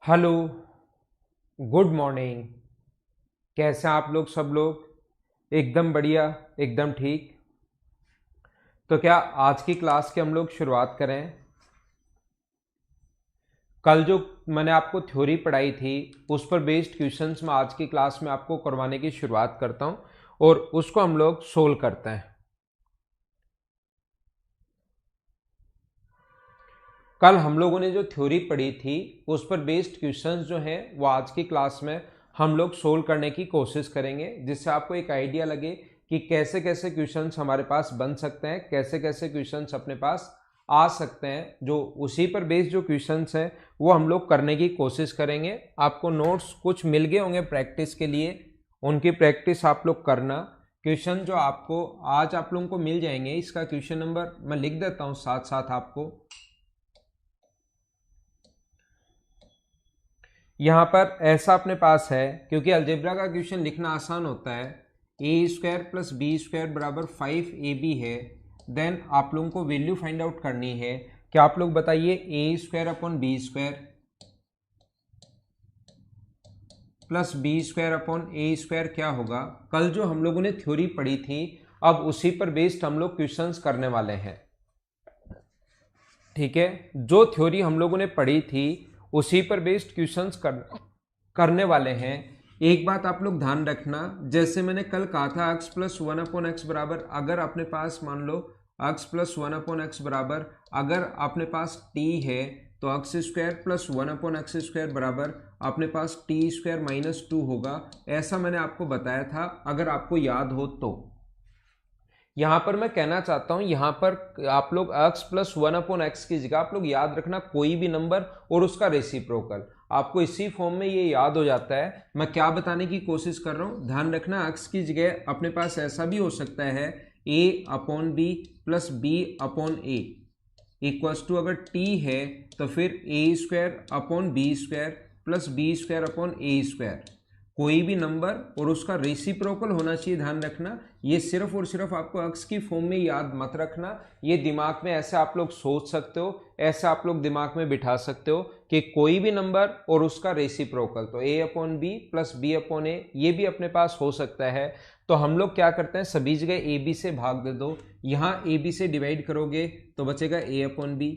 Hello. Good morning. कैसे हैं आप लोग? सब लोग एकदम बढ़िया, एकदम ठीक। तो क्या आज की क्लास की हम लोग शुरुआत करें? कल जो मैंने आपको थ्योरी पढ़ाई थी उस पर बेस्ड क्वेश्चंस मैं आज की क्लास में आपको करवाने की शुरुआत करता हूं और उसको हम लोग सोल्व करते हैं। कल हम लोगों ने जो थ्योरी पढ़ी थी उस पर बेस्ड क्वेश्चंस जो हैं वो आज की क्लास में हम लोग सोल्व करने की कोशिश करेंगे, जिससे आपको एक आइडिया लगे कि कैसे कैसे क्वेश्चंस हमारे पास बन सकते हैं, कैसे कैसे क्वेश्चंस अपने पास आ सकते हैं। जो उसी पर बेस्ड जो क्वेश्चंस हैं वो हम लोग करने की कोशिश करेंगे। आपको नोट्स कुछ मिल गए होंगे प्रैक्टिस के लिए, उनकी प्रैक्टिस आप लोग करना। क्वेश्चन जो आपको आज आप लोगों को मिल जाएंगे, इसका क्वेश्चन नंबर मैं लिख देता हूँ साथ साथ आपको। यहाँ पर ऐसा अपने पास है, क्योंकि अलजेब्रा का क्वेश्चन लिखना आसान होता है। ए स्क्वायर प्लस बी स्क्वायर बराबर 5ab है। देन आप लोगों को वैल्यू फाइंड आउट करनी है। क्या आप लोग बताइए, A square upon B square plus B square upon A square क्या होगा? कल जो हम लोगों ने थ्योरी पढ़ी थी, अब उसी पर बेस्ड हम लोग क्वेश्चंस करने वाले हैं। ठीक है, जो थ्योरी हम लोगों ने पढ़ी थी उसी पर बेस्ड क्वेश्चंस करने वाले हैं। एक बात आप लोग ध्यान रखना, जैसे मैंने कल कहा था x plus one upon x बराबर, अगर अपने पास मान लो x plus one upon x बराबर, अगर अपने पास t है तो x square plus one upon x square बराबर अपने पास टी स्क्वायर माइनस टू होगा। ऐसा मैंने आपको बताया था, अगर आपको याद हो तो। यहां पर मैं कहना चाहता हूं, यहां पर आप लोग x plus one upon x की जगह आप लोग याद रखना कोई भी नंबर और उसका रेसिप्रोकल। आपको इसी फॉर्म में ये याद हो जाता है। मैं क्या बताने की कोशिश कर रहा हूं, ध्यान रखना। x की जगह अपने पास ऐसा भी हो सकता है a upon B plus B upon A equals to, अगर t है तो फिर A square upon B square plus B square upon A square. कोई भी नंबर और उसका रेसिप्रोकल होना चाहिए, ध्यान रखना। ये सिर्फ और सिर्फ आपको अक्स की फॉर्म में याद मत रखना, ये दिमाग में ऐसे आप लोग सोच सकते हो, ऐसे आप लोग दिमाग में बिठा सकते हो कि कोई भी नंबर और उसका रेसिप्रोकल, तो A upon B plus B upon A ये भी अपने पास हो सकता है। तो हम लोग क्या करते हैं, सभी जगह ए बी से भाग दे दो। यहाँ ए बी से डिवाइड करोगे तो बचेगा ए अपॉन बी,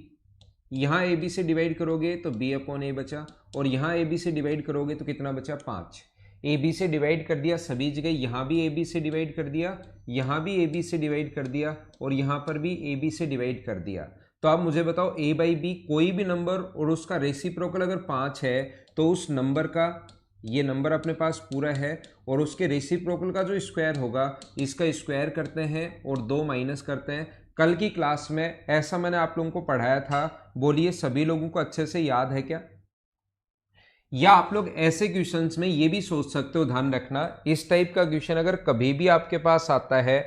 यहाँ ए बी से डिवाइड करोगे तो बी अपॉन ए बचा, और यहाँ ए बी से डिवाइड करोगे तो कितना बचा? 5। ए बी से डिवाइड कर दिया सभी जगह, यहाँ भी ए बी से डिवाइड कर दिया, यहाँ भी ए बी से डिवाइड कर दिया, और यहाँ पर भी ए बी से डिवाइड कर दिया। तो आप मुझे बताओ, ए बाई बी कोई भी नंबर और उसका रेसिप्रोकल अगर 5 है तो उस नंबर का, ये नंबर अपने पास पूरा है और उसके रेसिप्रोकल का जो स्क्वायर होगा, इसका स्क्वायर करते हैं और 2 माइनस करते हैं। कल की क्लास में ऐसा मैंने आप लोगों को पढ़ाया था। बोलिए, सभी लोगों को अच्छे से याद है क्या? या आप लोग ऐसे क्वेश्चंस में ये भी सोच सकते हो, ध्यान रखना, इस टाइप का क्वेश्चन अगर कभी भी आपके पास आता है,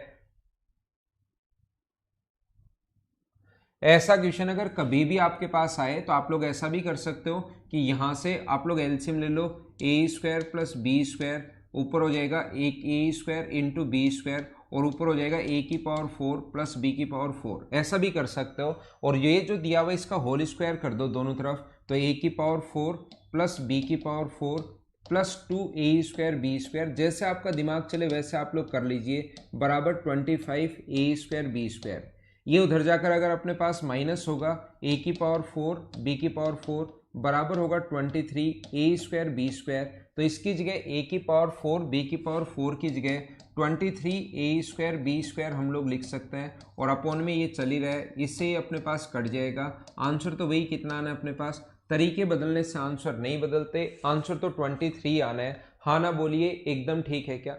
ऐसा क्वेश्चन अगर कभी भी आपके पास आए तो आप लोग ऐसा भी कर सकते हो कि यहां से आप लोग एलसीएम ले लो। ए स्क्वायर प्लस बी स्क्वायर ऊपर हो जाएगा एक ए स्क्वायर इंटू बी स्क्वायर, और ऊपर हो जाएगा ए की पावर 4 प्लस बी की पावर 4, ऐसा भी कर सकते हो। और ये जो दिया हुआ इसका होल स्क्वायर कर दो दोनों तरफ, तो ए की पावर 4 प्लस बी की पावर 4 प्लस 2 ए स्क्वायर बी स्क्वायर, जैसे आपका दिमाग चले वैसे आप लोग कर लीजिए, बराबर 25 ए स्क्वायर बी स्क्वायर। ये उधर जाकर अगर अपने पास माइनस होगा, ए की पावर 4 बी की पावर 4 बराबर होगा 23 ए स्क्वायर बी स्क्वायर। तो इसकी जगह ए की पावर 4 बी की पावर 4 की जगह 23 ए स्क्वायर बी स्क्वायर हम लोग लिख सकते हैं, और अपॉन में ये चल ही रहा है, इससे ही अपने पास कट जाएगा। आंसर तो वही कितना आना है अपने पास, तरीके बदलने से आंसर नहीं बदलते, आंसर तो 23 आना है। हाँ ना बोलिए, एकदम ठीक है क्या?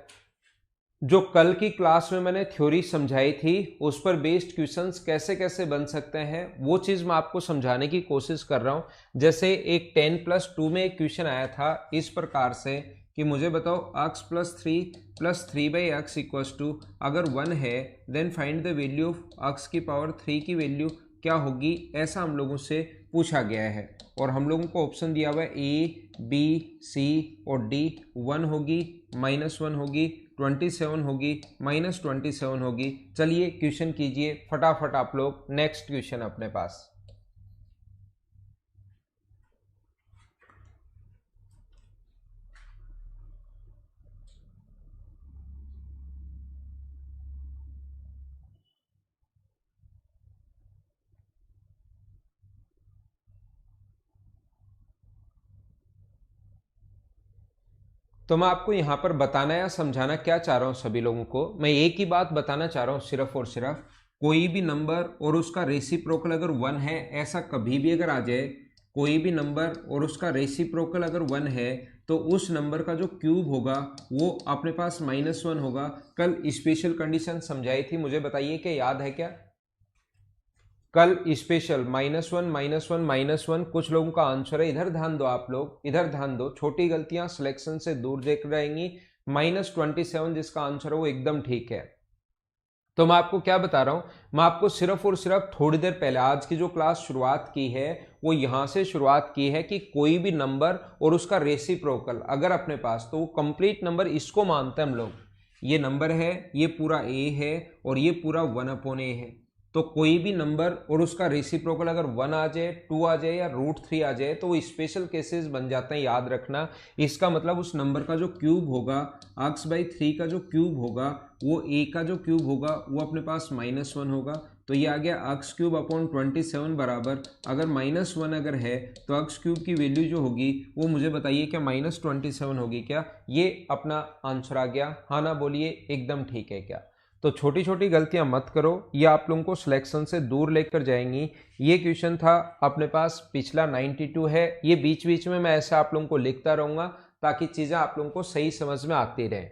जो कल की क्लास में मैंने थ्योरी समझाई थी उस पर बेस्ड क्वेश्चंस कैसे कैसे बन सकते हैं वो चीज मैं आपको समझाने की कोशिश कर रहा हूं। जैसे एक 10+2 में एक क्वेश्चन आया था इस प्रकार से कि मुझे बताओ x plus three plus three by x equals to, अगर 1 है then find the value of x की पावर 3 की वैल्यू क्या होगी, ऐसा हम लोगों से पूछा गया है। और हम लोगों को ऑप्शन दिया हुआ है ए बी सी और डी। 1 होगी, -1 होगी, 27 होगी, -27 होगी। चलिए क्वेश्चन कीजिए फटाफट आप लोग। नेक्स्ट क्वेश्चन अपने पास तो मैं आपको यहाँ पर बताना या समझाना क्या चाह रहा हूँ सभी लोगों को, मैं एक ही बात बताना चाह रहा हूँ सिर्फ और सिर्फ, कोई भी नंबर और उसका रेसिप्रोकल अगर 1 है, ऐसा कभी भी अगर आ जाए, कोई भी नंबर और उसका रेसिप्रोकल अगर 1 है तो उस नंबर का जो क्यूब होगा वो अपने पास -1 होगा। कल स्पेशल कंडीशन समझाई थी, मुझे बताइए कि याद है क्या? कल स्पेशल -1 कुछ लोगों का आंसर है, इधर ध्यान दो आप लोग, इधर ध्यान दो, छोटी गलतियां सिलेक्शन से दूर देख रहेंगी। -27 जिसका आंसर है वो एकदम ठीक है। तो मैं आपको क्या बता रहा हूं, मैं आपको सिर्फ और सिर्फ थोड़ी देर पहले आज की जो क्लास शुरुआत की है वो यहां से शुरुआत की है कि कोई भी नंबर और उसका रेसिप्रोकल अगर अपने पास, तो वो कंप्लीट नंबर इसको मानते हैं हम लोग, ये नंबर है, ये पूरा ए है और ये पूरा 1/a है। तो कोई भी नंबर और उसका रेसिप्रोकल अगर 1 आ जाए, 2 आ जाए या √3 आ जाए तो वो स्पेशल केसेस बन जाते हैं, याद रखना। इसका मतलब उस नंबर का जो क्यूब होगा, x/3 का जो क्यूब होगा, वो a का जो क्यूब होगा वो अपने पास -1 होगा। तो ये आ गया x³/27 बराबर, अगर -1 अगर है तो x³ की वैल्यू जो होगी वो मुझे बताइए क्या -27 होगी क्या? ये अपना आंसर आ गया, हाँ ना बोलिए, एकदम ठीक है क्या? तो छोटी छोटी गलतियां मत करो, ये आप लोगों को सिलेक्शन से दूर लेकर जाएंगी। ये क्वेश्चन था अपने पास पिछला 92 है, ये बीच बीच में मैं ऐसे आप लोगों को लिखता रहूंगा ताकि चीजें आप लोगों को सही समझ में आती रहे।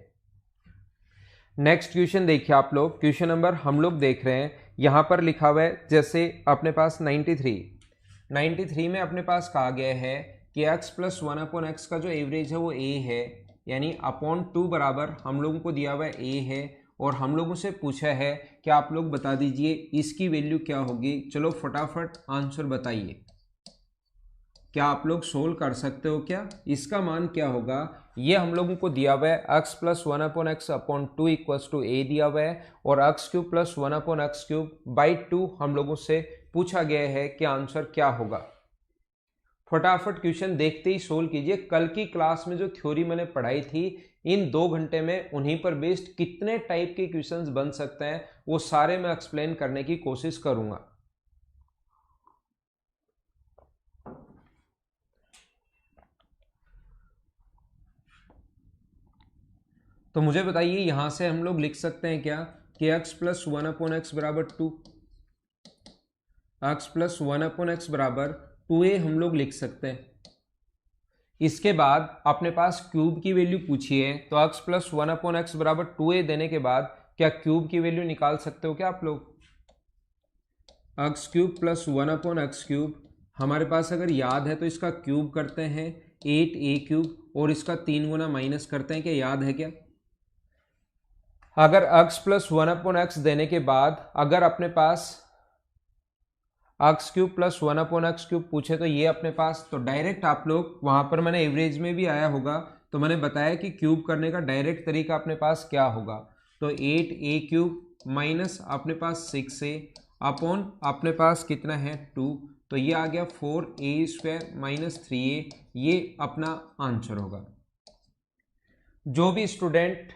नेक्स्ट क्वेश्चन देखिए आप लोग, क्वेश्चन नंबर हम लोग देख रहे हैं, यहां पर लिखा हुआ है जैसे अपने पास 93 में अपने पास कहा गया है कि x+1/x का जो एवरेज है वो a है, यानी अपॉन 2 बराबर हम लोगों को दिया हुआ है a है, और हम लोगों से पूछा है कि आप लोग बता दीजिए इसकी वैल्यू क्या होगी। चलो फटाफट आंसर बताइए, क्या आप लोग सोल्व कर सकते हो क्या? इसका मान क्या होगा? ये हम लोगों को दिया हुआ है x+1/x/2 = a दिया हुआ है, और x³ +1/x³/2 हम लोगों से पूछा गया है कि आंसर क्या होगा। फटाफट क्वेश्चन देखते ही सोल्व कीजिए। कल की क्लास में जो थ्योरी मैंने पढ़ाई थी, इन 2 घंटे में उन्हीं पर बेस्ड कितने टाइप के क्वेश्चंस बन सकते हैं वो सारे मैं एक्सप्लेन करने की कोशिश करूंगा। तो मुझे बताइए यहां से हम लोग लिख सकते हैं क्या कि x+1/x बराबर 2, x+1/x बराबर 2a हम लोग लिख सकते हैं। इसके बाद अपने पास क्यूब की वैल्यू पूछी है, तो x+1/x बराबर 2a देने के बाद क्या क्यूब की वैल्यू निकाल सकते हो क्या आप लोग? x³ +1/x³ हमारे पास अगर याद है तो इसका क्यूब करते हैं 8a³ और इसका 3 गुना माइनस करते हैं, क्या याद है क्या? अगर x+1/x देने के बाद अगर अपने पास x³ +1/x³ पूछे तो ये अपने पास, तो डायरेक्ट आप लोग वहां पर, मैंने एवरेज में भी आया होगा तो मैंने बताया कि क्यूब करने का डायरेक्ट तरीका अपने पास क्या होगा। तो 8a³ माइनस अपने पास 6a अपॉन अपने पास कितना है 2, तो ये आ गया 4a² - 3a, ये अपना आंसर होगा। जो भी स्टूडेंट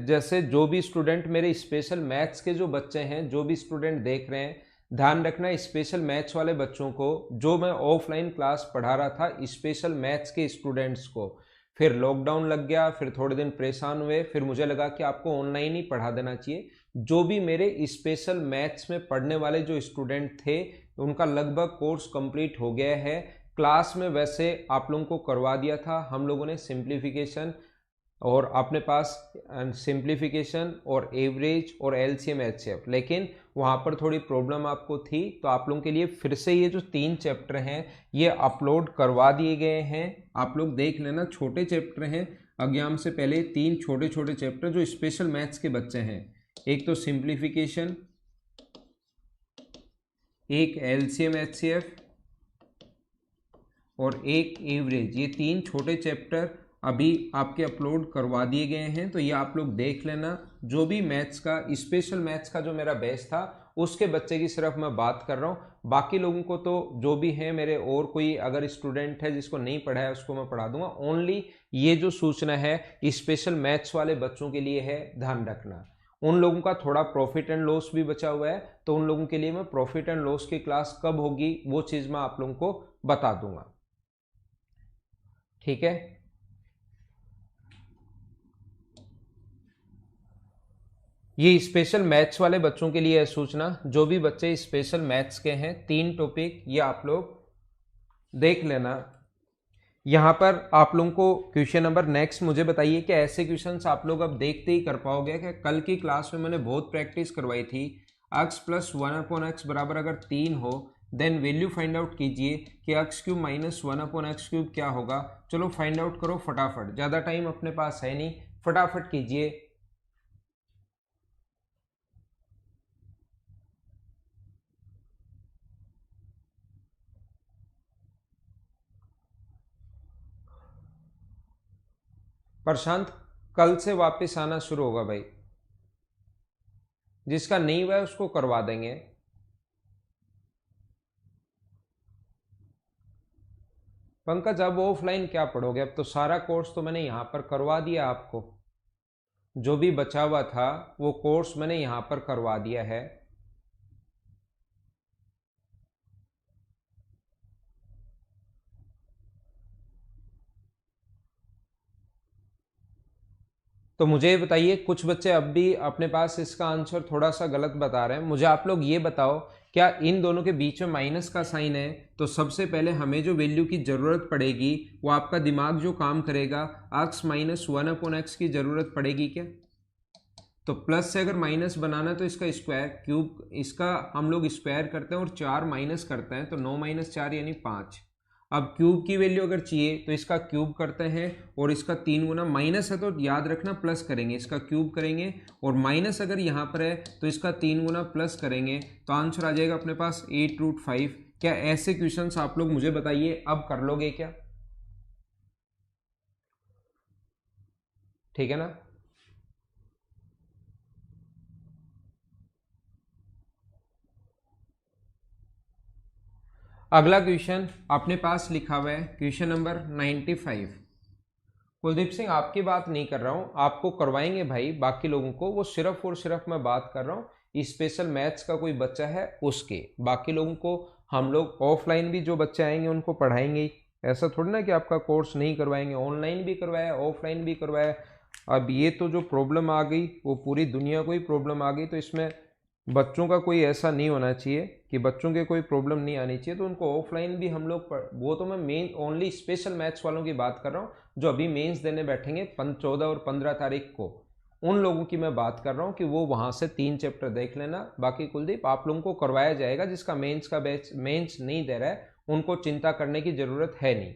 जैसे जो भी स्टूडेंट मेरे स्पेशल मैथ्स के जो बच्चे हैं, जो भी स्टूडेंट देख रहे हैं, ध्यान रखना स्पेशल मैथ्स वाले बच्चों को, जो मैं ऑफलाइन क्लास पढ़ा रहा था स्पेशल मैथ्स के स्टूडेंट्स को, फिर लॉकडाउन लग गया, फिर थोड़े दिन परेशान हुए, फिर मुझे लगा कि आपको ऑनलाइन ही पढ़ा देना चाहिए। जो भी मेरे स्पेशल मैथ्स में पढ़ने वाले जो स्टूडेंट थे उनका लगभग कोर्स कंप्लीट हो गया है। क्लास में वैसे आप लोगों को करवा दिया था हम लोगों ने सिंप्लीफिकेशन, और अपने पास सिंप्लीफिकेशन और एवरेज और एलसीएम एचसीएफ, लेकिन वहाँ पर थोड़ी प्रॉब्लम आपको थी, तो आप लोगों के लिए फिर से ये जो 3 चैप्टर हैं ये अपलोड करवा दिए गए हैं। आप लोग देख लेना, छोटे चैप्टर हैं, एग्जाम से पहले 3 छोटे छोटे चैप्टर जो स्पेशल मैथ्स के बच्चे हैं, एक तो सिंप्लीफिकेशन, एक एलसीएम एचसीएफ और एक एवरेज, ये 3 छोटे चैप्टर अभी आपके अपलोड करवा दिए गए हैं। तो ये आप लोग देख लेना। जो भी मैथ्स का स्पेशल मैथ्स का जो मेरा बैच था उसके बच्चे की सिर्फ मैं बात कर रहा हूँ, बाकी लोगों को तो जो भी है मेरे, और कोई अगर स्टूडेंट है जिसको नहीं पढ़ा है उसको मैं पढ़ा दूंगा। ओनली ये जो सूचना है स्पेशल मैथ्स वाले बच्चों के लिए है, ध्यान रखना। उन लोगों का थोड़ा प्रॉफिट एंड लॉस भी बचा हुआ है, तो उन लोगों के लिए मैं प्रॉफिट एंड लॉस की क्लास कब होगी वो चीज़ मैं आप लोगों को बता दूंगा, ठीक है। ये स्पेशल मैथ्स वाले बच्चों के लिए है सूचना। जो भी बच्चे स्पेशल मैथ्स के हैं 3 टॉपिक ये आप लोग देख लेना। यहाँ पर आप लोगों को क्वेश्चन नंबर नेक्स्ट मुझे बताइए कि ऐसे क्वेश्चंस आप लोग अब देखते ही कर पाओगे कि कल की क्लास में मैंने बहुत प्रैक्टिस करवाई थी। x प्लस 1/x बराबर अगर 3 हो देन वैल्यू फाइंड आउट कीजिए कि x cube minus 1/x cube क्या होगा। चलो फाइंड आउट करो फटाफट, ज़्यादा टाइम अपने पास है नहीं, फटाफट कीजिए। प्रशांत कल से वापस आना शुरू होगा भाई, जिसका नहीं हुआ है उसको करवा देंगे। पंकज अब ऑफलाइन क्या पढ़ोगे, अब तो सारा कोर्स तो मैंने यहाँ पर करवा दिया आपको। जो भी बचा हुआ था वो कोर्स मैंने यहाँ पर करवा दिया है। तो मुझे बताइए, कुछ बच्चे अब भी अपने पास इसका आंसर थोड़ा सा गलत बता रहे हैं। मुझे आप लोग ये बताओ, क्या इन दोनों के बीच में माइनस का साइन है? तो सबसे पहले हमें जो वैल्यू की ज़रूरत पड़ेगी वो आपका दिमाग जो काम करेगा, x माइनस 1/x की ज़रूरत पड़ेगी क्या? तो प्लस से अगर माइनस बनाना तो इसका स्क्वायर क्यूब, इसका हम लोग स्क्वायर करते हैं और 4 माइनस करते हैं तो 9 माइनस 4 यानी 5। अब क्यूब की वैल्यू अगर चाहिए तो इसका क्यूब करते हैं और इसका 3 गुना, माइनस है तो याद रखना प्लस करेंगे, इसका क्यूब करेंगे और माइनस अगर यहाँ पर है तो इसका 3 गुना प्लस करेंगे तो आंसर आ जाएगा अपने पास 8√5। क्या ऐसे क्वेश्चंस आप लोग मुझे बताइए अब कर लोगे क्या? ठीक है ना। अगला क्वेश्चन अपने पास लिखा हुआ है क्वेश्चन नंबर 95। कुलदीप सिंह आपकी बात नहीं कर रहा हूं, आपको करवाएंगे भाई, बाकी लोगों को वो सिर्फ और सिर्फ मैं बात कर रहा हूं स्पेशल मैथ्स का कोई बच्चा है उसके, बाकी लोगों को हम लोग ऑफलाइन भी जो बच्चे आएंगे उनको पढ़ाएंगे ही। ऐसा थोड़ी ना कि आपका कोर्स नहीं करवाएंगे, ऑनलाइन भी करवाया ऑफलाइन भी करवाया। अब ये तो जो प्रॉब्लम आ गई वो पूरी दुनिया को ही प्रॉब्लम आ गई, तो इसमें बच्चों का कोई ऐसा नहीं होना चाहिए कि बच्चों के कोई प्रॉब्लम नहीं आनी चाहिए। तो उनको ऑफलाइन भी हम लोग वो तो मैं मेन ओनली स्पेशल मैथ्स वालों की बात कर रहा हूँ जो अभी मेंस देने बैठेंगे 14 और 15 तारीख को, उन लोगों की मैं बात कर रहा हूँ कि वो वहाँ से 3 चैप्टर देख लेना। बाकी कुलदीप आप लोगों को करवाया जाएगा, जिसका मेंस का बैच मेंस नहीं दे रहा है उनको चिंता करने की ज़रूरत है नहीं।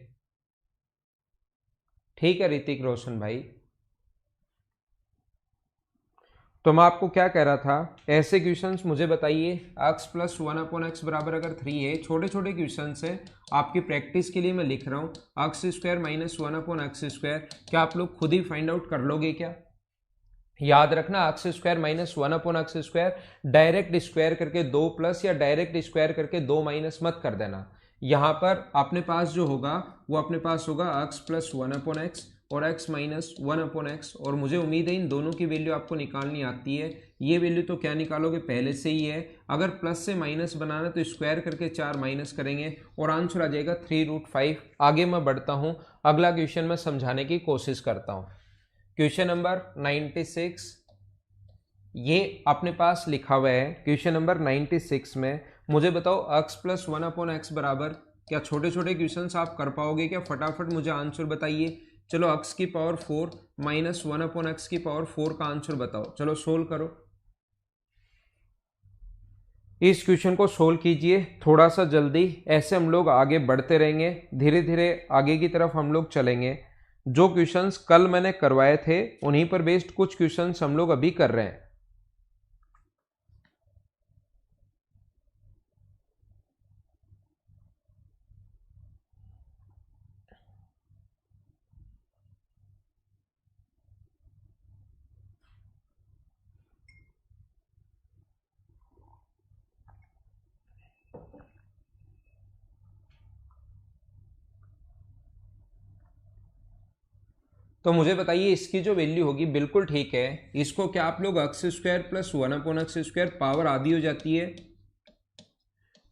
ठीक है ऋतिक रोशन भाई। तो मैं आपको क्या कह रहा था, ऐसे क्वेश्चंस मुझे बताइए। x प्लस 1/x बराबर अगर 3 है, छोटे छोटे क्वेश्चंस है आपकी प्रैक्टिस के लिए मैं लिख रहा हूँ। x square minus 1/x square, क्या आप लोग खुद ही फाइंड आउट कर लोगे क्या? याद रखना x square minus 1/x square direct square करके 2 प्लस या डायरेक्ट स्क्वायर करके 2 माइनस मत कर देना। यहाँ पर अपने पास जो होगा वो अपने पास होगा x प्लस 1/x और x माइनस 1/x, और मुझे उम्मीद है इन दोनों की वैल्यू आपको निकालनी आती है। ये वैल्यू तो क्या निकालोगे पहले से ही है, अगर प्लस से माइनस बनाना तो स्क्वायर करके 4 माइनस करेंगे और आंसर आ जाएगा 3√5। आगे मैं बढ़ता हूँ, अगला क्वेश्चन मैं समझाने की कोशिश करता हूँ। क्वेश्चन नंबर 96 ये अपने पास लिखा हुआ है। क्वेश्चन नंबर 96 में मुझे बताओ x प्लस 1/x बराबर, क्या छोटे छोटे क्वेश्चंस आप कर पाओगे क्या? फटाफट मुझे आंसर बताइए। चलो x की पावर 4 माइनस 1/x की पावर 4 का आंसर बताओ। चलो सोल्व करो, इस क्वेश्चन को सोल्व कीजिए थोड़ा सा जल्दी। ऐसे हम लोग आगे बढ़ते रहेंगे, धीरे धीरे आगे की तरफ हम लोग चलेंगे। जो क्वेश्चंस कल मैंने करवाए थे उन्हीं पर बेस्ड कुछ क्वेश्चंस हम लोग अभी कर रहे हैं। तो मुझे बताइए इसकी जो वैल्यू होगी बिल्कुल ठीक है, इसको क्या आप लोग x square plus 1/x square power आधी हो जाती है,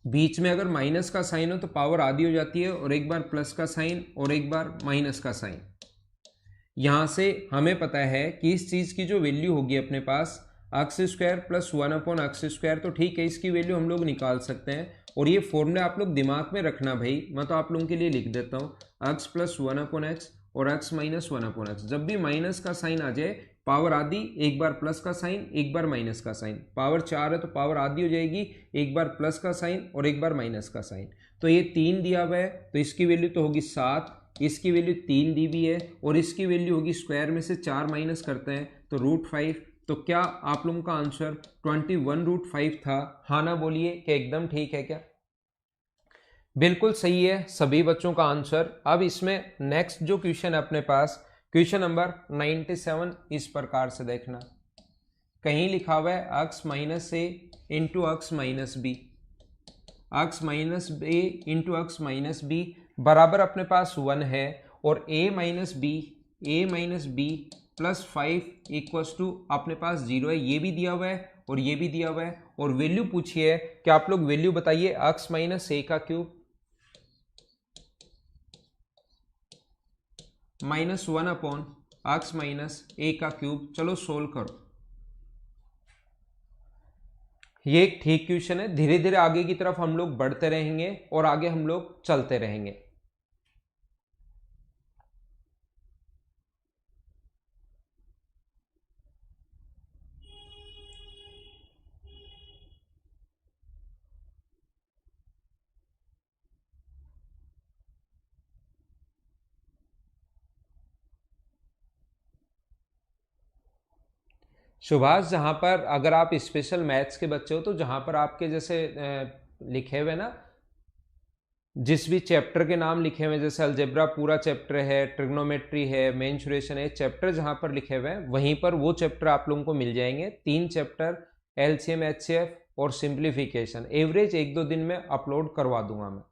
बीच में अगर माइनस का साइन हो तो पावर आधी हो जाती है, और एक बार प्लस का साइन और एक बार माइनस का साइन। यहां से हमें पता है कि इस चीज की जो वैल्यू होगी अपने पास एक्स स्क्वायर प्लस 1/x², तो ठीक है, इसकी वैल्यू हम लोग निकाल सकते हैं। और ये फॉर्मूला आप लोग दिमाग में रखना भाई, मैं तो आप लोगों के लिए लिख देता हूँ, x प्लस 1/x और x माइनस 1/x। जब भी माइनस का साइन आ जाए, पावर आधी, एक बार प्लस का साइन, एक बार माइनस का साइन। पावर 4 है तो पावर आधी हो जाएगी, एक बार प्लस का साइन और एक बार माइनस का साइन। तो ये 3 दिया हुआ है, तो इसकी वैल्यू तो होगी 7, इसकी वैल्यू 3 दी हुई है, और इसकी वैल्यू होगी स्क्वायर में से 4 माइनस करते हैं तो √5। तो क्या आप लोगों का आंसर 21√5 था? हाँ ना बोलिए कि एकदम ठीक है क्या? बिल्कुल सही है सभी बच्चों का आंसर। अब इसमें नेक्स्ट जो क्वेश्चन है अपने पास, क्वेश्चन नंबर 97, इस प्रकार से देखना। कहीं लिखा हुआ है x minus A into X minus B, x minus A into X minus B बराबर अपने पास 1 है, और a minus B plus 5 equals to अपने पास 0 है। ये भी दिया हुआ है और ये भी दिया हुआ है, और वैल्यू पूछी है कि आप लोग वैल्यू बताइए x माइनस ए का क्यूब माइनस 1/x माइनस ए का क्यूब। चलो सोल्व करो। ये एक ठीक क्वेश्चन है, धीरे धीरे आगे की तरफ हम लोग बढ़ते रहेंगे और आगे हम लोग चलते रहेंगे। सुभाष, जहाँ पर अगर आप स्पेशल मैथ्स के बच्चे हो, तो जहाँ पर आपके जैसे लिखे हुए ना, जिस भी चैप्टर के नाम लिखे हुए, जैसे अलजेब्रा पूरा चैप्टर है, ट्रिग्नोमेट्री है, मेंसुरेशन है, चैप्टर जहाँ पर लिखे हुए हैं वहीं पर वो चैप्टर आप लोगों को मिल जाएंगे। 3 चैप्टर, एलसीएम, एचसीएफ और सिंप्लीफिकेशन। एवरेज 1-2 दिन में अपलोड करवा दूंगा मैं।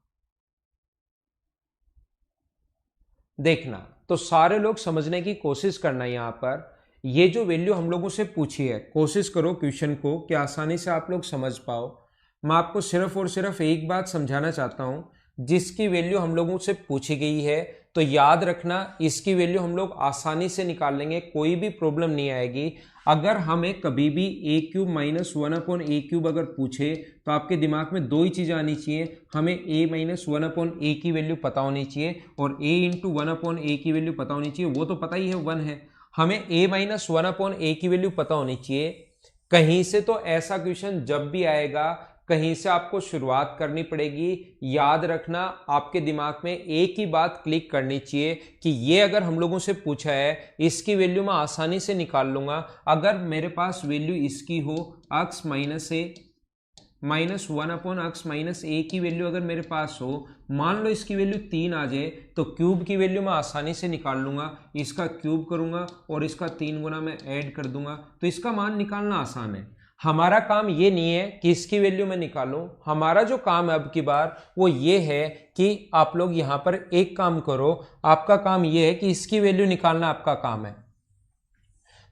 देखना तो सारे लोग समझने की कोशिश करना। यहाँ पर ये जो वैल्यू हम लोगों से पूछी है, कोशिश करो क्वेश्चन को कि आसानी से आप लोग समझ पाओ। मैं आपको सिर्फ और सिर्फ एक बात समझाना चाहता हूं, जिसकी वैल्यू हम लोगों से पूछी गई है तो याद रखना, इसकी वैल्यू हम लोग आसानी से निकाल लेंगे, कोई भी प्रॉब्लम नहीं आएगी। अगर हमें कभी भी a³ माइनस 1/a³ अगर पूछे तो आपके दिमाग में 2 ही चीज़ें आनी चाहिए। हमें a माइनस 1/a की वैल्यू पता होनी चाहिए, और a इंटू 1/a की वैल्यू पता होनी चाहिए। वो तो पता ही है 1 है। हमें a माइनस 1/a की वैल्यू पता होनी चाहिए। कहीं से तो ऐसा क्वेश्चन जब भी आएगा, कहीं से आपको शुरुआत करनी पड़ेगी। याद रखना, आपके दिमाग में एक ही बात क्लिक करनी चाहिए कि ये अगर हम लोगों से पूछा है, इसकी वैल्यू मैं आसानी से निकाल लूंगा। अगर मेरे पास वैल्यू इसकी हो, x माइनस ए माइनस 1/x माइनस ए की वैल्यू अगर मेरे पास हो, मान लो इसकी वैल्यू 3 आ जाए, तो क्यूब की वैल्यू मैं आसानी से निकाल लूंगा। इसका क्यूब करूंगा और इसका 3 गुना मैं ऐड कर दूंगा, तो इसका मान निकालना आसान है। हमारा काम ये नहीं है कि इसकी वैल्यू मैं निकालूं, हमारा जो काम है अब की बार वो ये है कि आप लोग यहां पर एक काम करो। आपका काम ये है कि इसकी वैल्यू निकालना आपका काम है।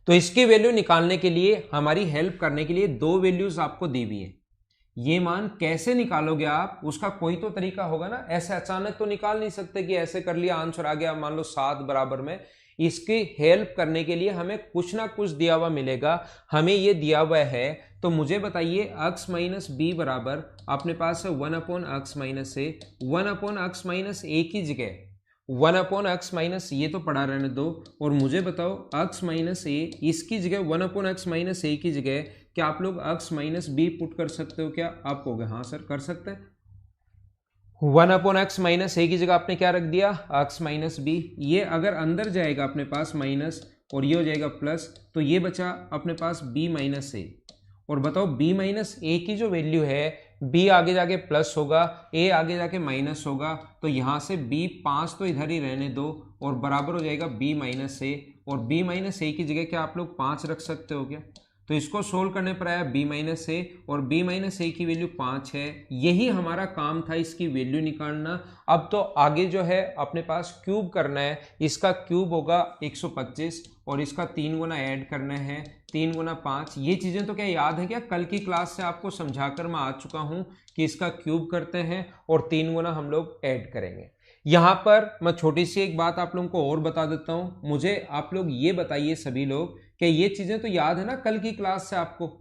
तो इसकी वैल्यू निकालने के लिए, हमारी हेल्प करने के लिए 2 वैल्यूज आपको दी हुई है। ये मान कैसे निकालोगे आप, उसका कोई तो तरीका होगा ना। ऐसे अचानक तो निकाल नहीं सकते कि ऐसे कर लिया आंसर आ गया, मान लो 7 बराबर में। इसकी हेल्प करने के लिए हमें कुछ ना कुछ दिया हुआ मिलेगा। हमें ये दिया हुआ है, तो मुझे बताइए x माइनस बी बराबर अपने पास है 1/x माइनस ए। 1/x माइनस ए की जगह 1/x माइनस, ये तो पढ़ा रहने दो, और मुझे बताओ x माइनस ए, इसकी जगह 1/x माइनस ए की जगह क्या आप लोग x माइनस बी पुट कर सकते हो क्या? आप कहोगे हाँ सर कर सकते हैं। 1/x माइनस ए की जगह आपने क्या रख दिया, x माइनस बी। ये अगर अंदर जाएगा अपने पास माइनस, और ये हो जाएगा प्लस, तो ये बचा अपने पास b माइनस ए। और बताओ b माइनस ए की जो वैल्यू है, b आगे जाके प्लस होगा, a आगे जाके माइनस होगा, तो यहाँ से b 5 तो इधर ही रहने दो, और बराबर हो जाएगा b माइनस ए। और b माइनस ए की जगह क्या आप लोग 5 रख सकते हो क्या? तो इसको सोल्व करने पर आया b माइनस ए, और b माइनस ए की वैल्यू 5 है। यही हमारा काम था, इसकी वैल्यू निकालना। अब तो आगे जो है अपने पास क्यूब करना है। इसका क्यूब होगा 125, और इसका 3 गुना ऐड करना है, 3 गुना 5। ये चीज़ें तो क्या याद है क्या? कल की क्लास से आपको समझाकर मैं आ चुका हूँ कि इसका क्यूब करते हैं और 3 गुना हम लोग ऐड करेंगे। यहाँ पर मैं छोटी सी एक बात आप लोगों को और बता देता हूँ। मुझे आप लोग ये बताइए सभी लोग क्या ये चीजें तो याद है ना कल की क्लास से आपको?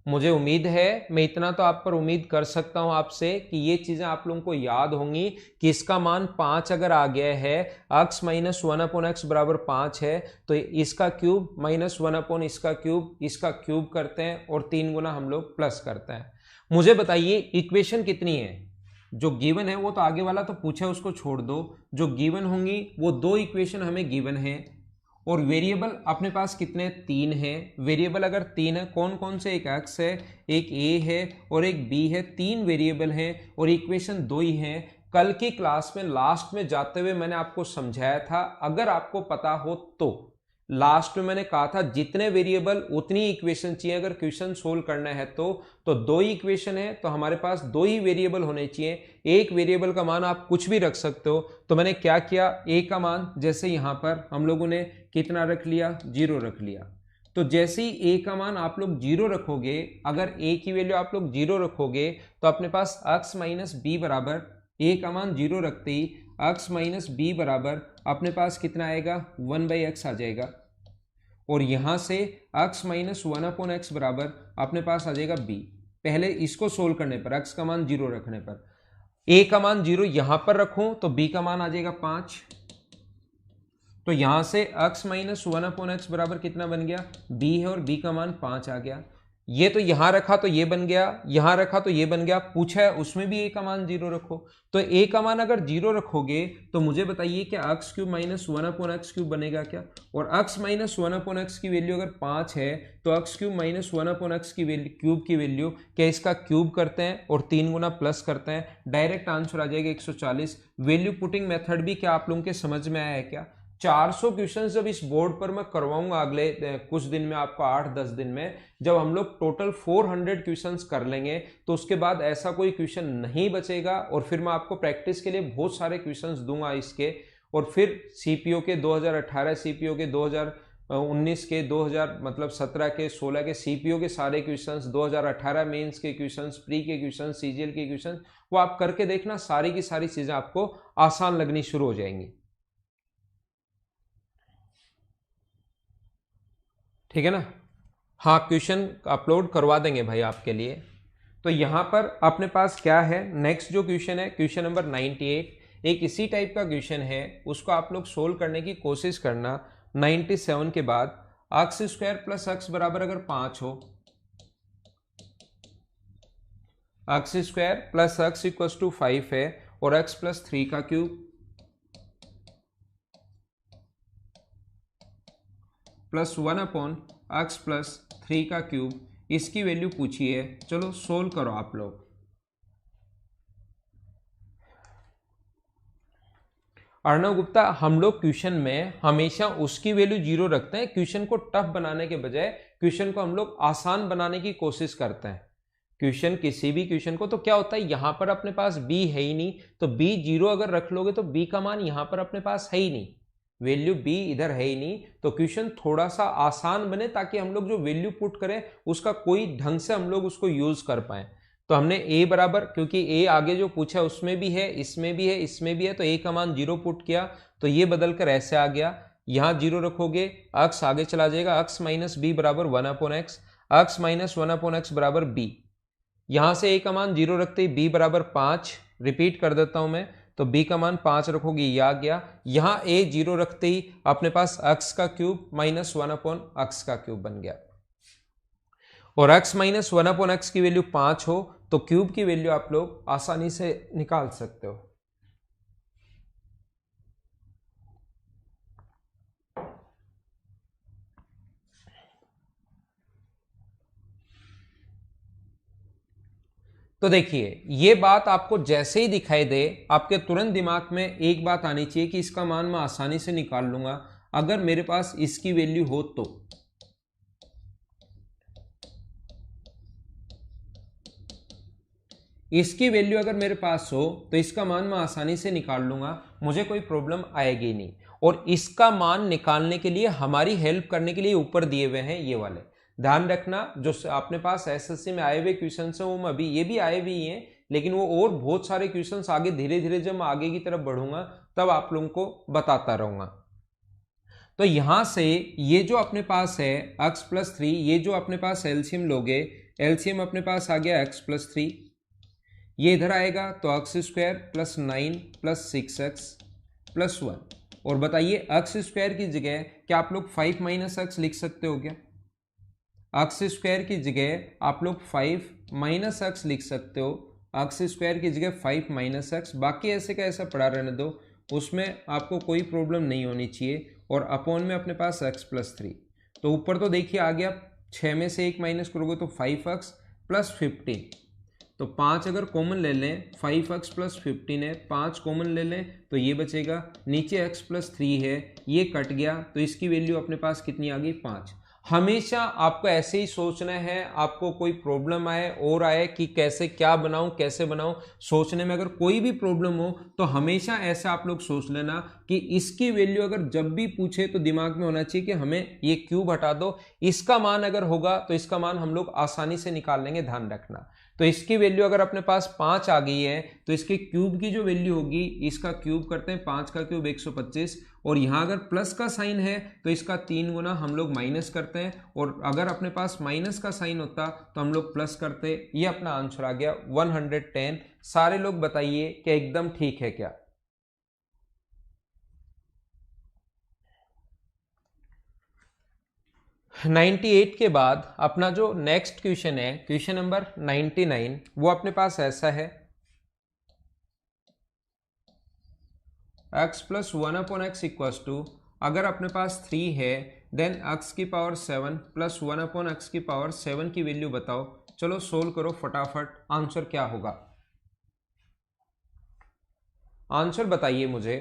मुझे उम्मीद है, मैं इतना तो आप पर उम्मीद कर सकता हूं आपसे कि ये चीजें आप लोगों को याद होंगी कि इसका मान 5 अगर आ गया है, x माइनस 1/x बराबर 5 है, तो इसका क्यूब माइनस 1 इसका क्यूब करते हैं और 3 गुना हम लोग प्लस करते हैं। मुझे बताइए इक्वेशन कितनी है? जो गिवन है वो तो आगे वाला तो पूछा है, उसको छोड़ दो। जो गिवन होंगी वो 2 इक्वेशन हमें गिवन है, और वेरिएबल अपने पास कितने? 3 है। वेरिएबल अगर 3 है, कौन कौन से? एक x है, एक a है और एक b है। 3 वेरिएबल हैं और इक्वेशन 2 ही हैं। कल की क्लास में लास्ट में जाते हुए मैंने आपको समझाया था, अगर आपको पता हो तो लास्ट में मैंने कहा था जितने वेरिएबल उतनी इक्वेशन चाहिए अगर क्वेश्चन सोल्व करना है तो 2 ही इक्वेशन है तो हमारे पास 2 ही वेरिएबल होने चाहिए। एक वेरिएबल का मान आप कुछ भी रख सकते हो। तो मैंने क्या किया, a का मान जैसे यहां पर हम लोगों ने कितना रख लिया? 0 रख लिया। तो जैसे ही a का मान आप लोग 0 रखोगे, अगर a की वैल्यू आप लोग 0 रखोगे तो अपने पास x माइनस बी बराबर, a का मान 0 रखते ही x माइनस बी बराबर अपने पास कितना आएगा? 1/x आ जाएगा। और यहां से x माइनस 1/x बराबर अपने पास आ जाएगा b। पहले इसको सोल्व करने पर x का मान 0 रखने पर a का मान 0 यहां पर रखूं तो b का मान आ जाएगा 5। तो यहां से x माइनस 1/x बराबर कितना बन गया? b है और b का मान 5 आ गया। ये तो यहां रखा तो ये बन गया, यहां रखा तो ये बन गया। पूछा है उसमें भी a का मान 0 रखो। तो a का मान अगर 0 रखोगे तो मुझे बताइए क्या x cube minus 1/x cube बनेगा क्या? और x माइनस 1/x की वैल्यू अगर 5 है तो x क्यूब माइनस 1/x की वैल्यू, क्यूब की वैल्यू, क्या इसका क्यूब करते हैं और 3 गुना प्लस करते हैं, डायरेक्ट आंसर आ जाएगा 140। वैल्यू पुटिंग मेथड भी क्या आप लोगों के समझ में आया है क्या? 400 क्वेश्चन जब इस बोर्ड पर मैं करवाऊंगा अगले कुछ दिन में, आपको 8-10 दिन में, जब हम लोग टोटल 400 क्वेश्चंस कर लेंगे तो उसके बाद ऐसा कोई क्वेश्चन नहीं बचेगा। और फिर मैं आपको प्रैक्टिस के लिए बहुत सारे क्वेश्चंस दूंगा इसके। और फिर सीपीओ के 2018, सीपीओ के 2019 के, 2000 मतलब 17 के, 16 के सीपीओ के सारे क्वेश्चंस, 2018 मेंस के क्वेश्चंस, प्री के क्वेश्चंस, सीजीएल के क्वेश्चंस, वो आप करके देखना, सारी की सारी चीजें आपको आसान लगनी शुरू हो जाएंगी। ठीक है ना? हाँ, क्वेश्चन अपलोड करवा देंगे भाई आपके लिए। तो यहां पर अपने पास क्या है, नेक्स्ट जो क्वेश्चन है, क्वेश्चन नंबर 98, एक इसी टाइप का क्वेश्चन है, उसको आप लोग सोल्व करने की कोशिश करना। 97 के बाद x स्क्वायर प्लस x बराबर अगर 5 हो, x square plus x equal to 5 है और x प्लस 3 का क्यूब प्लस 1/x प्लस 3 का क्यूब, इसकी वैल्यू पूछी है। चलो सोल्व करो आप लोग। अर्णव गुप्ता, हम लोग क्वेश्चन में हमेशा उसकी वैल्यू 0 रखते हैं। क्वेश्चन को टफ बनाने के बजाय क्वेश्चन को हम लोग आसान बनाने की कोशिश करते हैं। क्वेश्चन, किसी भी क्वेश्चन को, तो क्या होता है यहां पर अपने पास b है ही नहीं, तो b 0 अगर रख लोगे तो b का मान यहां पर अपने पास है ही नहीं, वैल्यू b इधर है ही नहीं। तो क्वेश्चन थोड़ा सा आसान बने ताकि हम लोग जो वैल्यू पुट करें उसका कोई ढंग से हम लोग उसको यूज कर पाए। तो हमने a बराबर, क्योंकि a आगे जो पूछा उसमें भी है, इसमें भी है, इसमें भी है, तो a का मान 0 पुट किया तो ये बदल कर ऐसे आ गया। यहां 0 रखोगे x आगे चला जाएगा, x माइनस बी बराबर 1/x, x माइनस 1/x बराबर b। यहां से a का मान 0 रखते ही b बराबर 5, रिपीट कर देता हूं मैं, तो b का मान 5 रखोगे ये आ गया। यहां a 0 रखते ही अपने पास x का क्यूब माइनस 1/x का क्यूब बन गया। और x माइनस 1/x की वैल्यू 5 हो तो क्यूब की वैल्यू आप लोग आसानी से निकाल सकते हो। तो देखिए, ये बात आपको जैसे ही दिखाई दे, आपके तुरंत दिमाग में एक बात आनी चाहिए कि इसका मान मैं आसानी से निकाल लूंगा अगर मेरे पास इसकी वैल्यू हो तो। इसकी वैल्यू अगर मेरे पास हो तो इसका मान मैं आसानी से निकाल लूंगा, मुझे कोई प्रॉब्लम आएगी नहीं। और इसका मान निकालने के लिए हमारी हेल्प करने के लिए ऊपर दिए हुए हैं ये वाले, ध्यान रखना। जो अपने पास एसएससी में आए हुए क्वेश्चन है वो मैं अभी, ये भी आए हुए ही हैं, लेकिन वो और बहुत सारे क्वेश्चन आगे धीरे धीरे जब मैं आगे की तरफ बढ़ूंगा तब आप लोगों को बताता रहूंगा। तो यहां से ये जो अपने पास है x प्लस 3, ये जो अपने पास एलसीएम लोगे, एलसीएम अपने पास आ गया x प्लस 3, ये इधर आएगा तो x square plus 9 plus 6x plus 1। और बताइए x स्क्वायर की जगह क्या आप लोग 5 माइनस एक्स लिख सकते हो क्या? x स्क्वायर की जगह आप लोग 5 माइनस एक्स लिख सकते हो, x स्क्वायर की जगह 5 माइनस एक्स, बाकी ऐसे का ऐसा पड़ा रहने दो, उसमें आपको कोई प्रॉब्लम नहीं होनी चाहिए। और अपॉन में अपने पास x प्लस 3, तो ऊपर तो देखिए आ गया, 6 में से 1 माइनस करोगे तो 5x प्लस 15, तो 5 अगर कॉमन ले लें, 5x प्लस 15 है, 5 कॉमन ले लें तो ये बचेगा, नीचे x प्लस 3 है, ये कट गया, तो इसकी वैल्यू अपने पास कितनी आ गई? 5। हमेशा आपको ऐसे ही सोचना है, आपको कोई प्रॉब्लम आए और आए कि कैसे क्या बनाऊं कैसे बनाऊं, सोचने में अगर कोई भी प्रॉब्लम हो तो हमेशा ऐसा आप लोग सोच लेना कि इसकी वैल्यू अगर जब भी पूछे तो दिमाग में होना चाहिए कि हमें ये क्यूब हटा दो, इसका मान अगर होगा तो इसका मान हम लोग आसानी से निकाल लेंगे, ध्यान रखना। तो इसकी वैल्यू अगर अपने पास 5 आ गई है तो इसके क्यूब की जो वैल्यू होगी, इसका क्यूब करते हैं, 5 का क्यूब 125, और यहाँ अगर प्लस का साइन है तो इसका 3 गुना हम लोग माइनस करते हैं, और अगर अपने पास माइनस का साइन होता तो हम लोग प्लस करते। ये अपना आंसर आ गया 110। सारे लोग बताइए कि एकदम ठीक है क्या? नाइन्टी 98 के बाद अपना जो नेक्स्ट क्वेश्चन है, क्वेश्चन नंबर 99, वो अपने पास ऐसा है, x plus 1 upon x equals to, अगर अपने पास 3 है देन x की पावर 7 प्लस 1 अपॉन एक्स की पावर 7 की वैल्यू बताओ। चलो सोल्व करो फटाफट, आंसर क्या होगा? आंसर बताइए मुझे,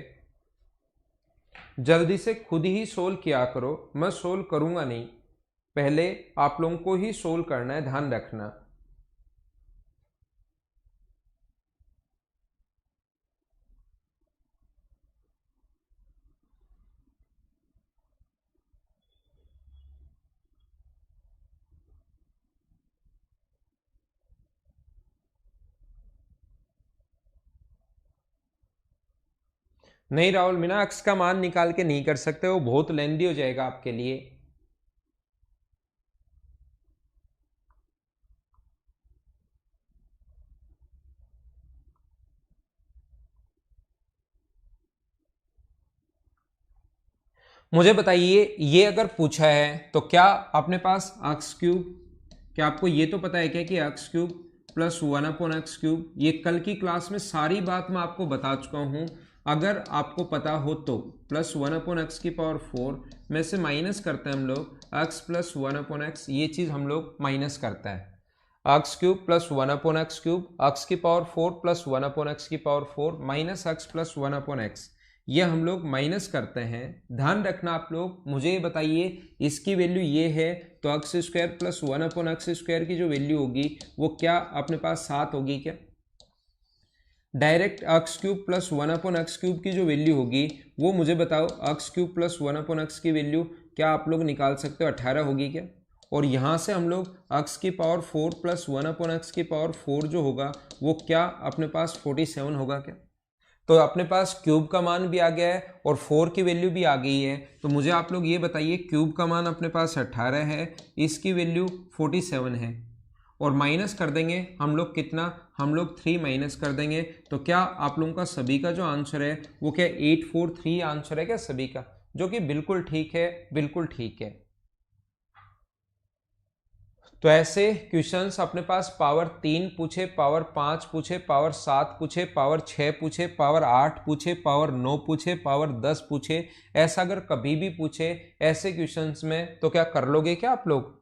जल्दी से खुद ही सोल्व किया करो, मैं सोल्व करूंगा नहीं, पहले आप लोगों को ही सोल्व करना है, ध्यान रखना। नहीं राहुल मीना, एक्स का मान निकाल के नहीं कर सकते, वो बहुत लेंदी हो जाएगा आपके लिए। मुझे बताइए, ये अगर पूछा है तो क्या अपने पास एक्स क्यूब, क्या आपको ये तो पता है क्या कि x cube plus 1 upon x cube, ये कल की क्लास में सारी बात मैं आपको बता चुका हूं, अगर आपको पता हो तो प्लस 1 अपॉन एक्स की पावर 4 में से माइनस करते हैं हम लोग एक्स प्लस 1 अपॉन एक्स, ये चीज हम लोग माइनस करता है, x cube plus 1 upon x cube, x की पावर 4 प्लस 1 अपॉन एक्स की power 4 minus x plus 1 upon x, ये हम लोग माइनस करते हैं। ध्यान रखना आप लोग, मुझे ये बताइए इसकी वैल्यू ये है तो x square plus 1 upon x square की जो वैल्यू होगी वो क्या अपने पास 7 होगी क्या? Direct x cube plus 1 upon x cube की जो वैल्यू होगी वो मुझे बताओ, x cube plus 1 upon x की वैल्यू क्या आप लोग निकाल सकते हो? 18 होगी क्या? और यहाँ से हम लोग एक्स की पावर 4 प्लस 1 अपॉन एक्स की पावर 4 जो होगा वो क्या अपने पास 47 होगा क्या? तो अपने पास क्यूब का मान भी आ गया है और 4 की वैल्यू भी आ गई है, तो मुझे आप लोग ये बताइए, क्यूब का मान अपने पास 18 है, इसकी वैल्यू 47 है, और माइनस कर देंगे हम लोग कितना, हम लोग 3 माइनस कर देंगे, तो क्या आप लोगों का सभी का जो आंसर है वो क्या 843 आंसर है क्या सभी का? जो कि बिल्कुल ठीक है, बिल्कुल ठीक है। तो ऐसे क्वेश्चंस अपने पास पावर 3 पूछे, पावर 5 पूछे, पावर 7 पूछे, पावर 6 पूछे, पावर 8 पूछे, पावर 9 पूछे, पावर 10 पूछे, ऐसा अगर कभी भी पूछे ऐसे क्वेश्चंस में तो क्या कर लोगे क्या आप लोग?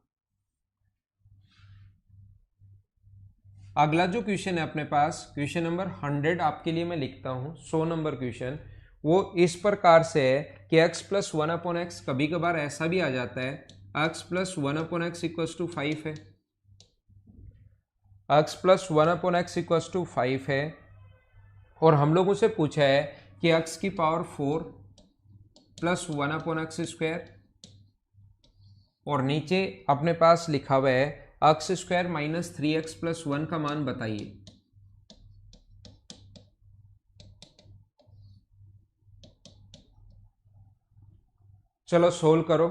अगला जो क्वेश्चन है अपने पास, क्वेश्चन नंबर 100 आपके लिए मैं लिखता हूं, 100 नंबर क्वेश्चन, वो इस प्रकार से है कि x प्लस 1 अपॉन एक्स, कभी कभार ऐसा भी आ जाता है x plus 1 upon x equals to 5 है, x plus 1 upon x equals to 5 है, और हम लोगों से पूछा है कि x की power 4 plus 1 upon x square, और नीचे अपने पास लिखा हुआ है x square minus 3x plus 1 का मान बताइए। चलो सोल्व करो।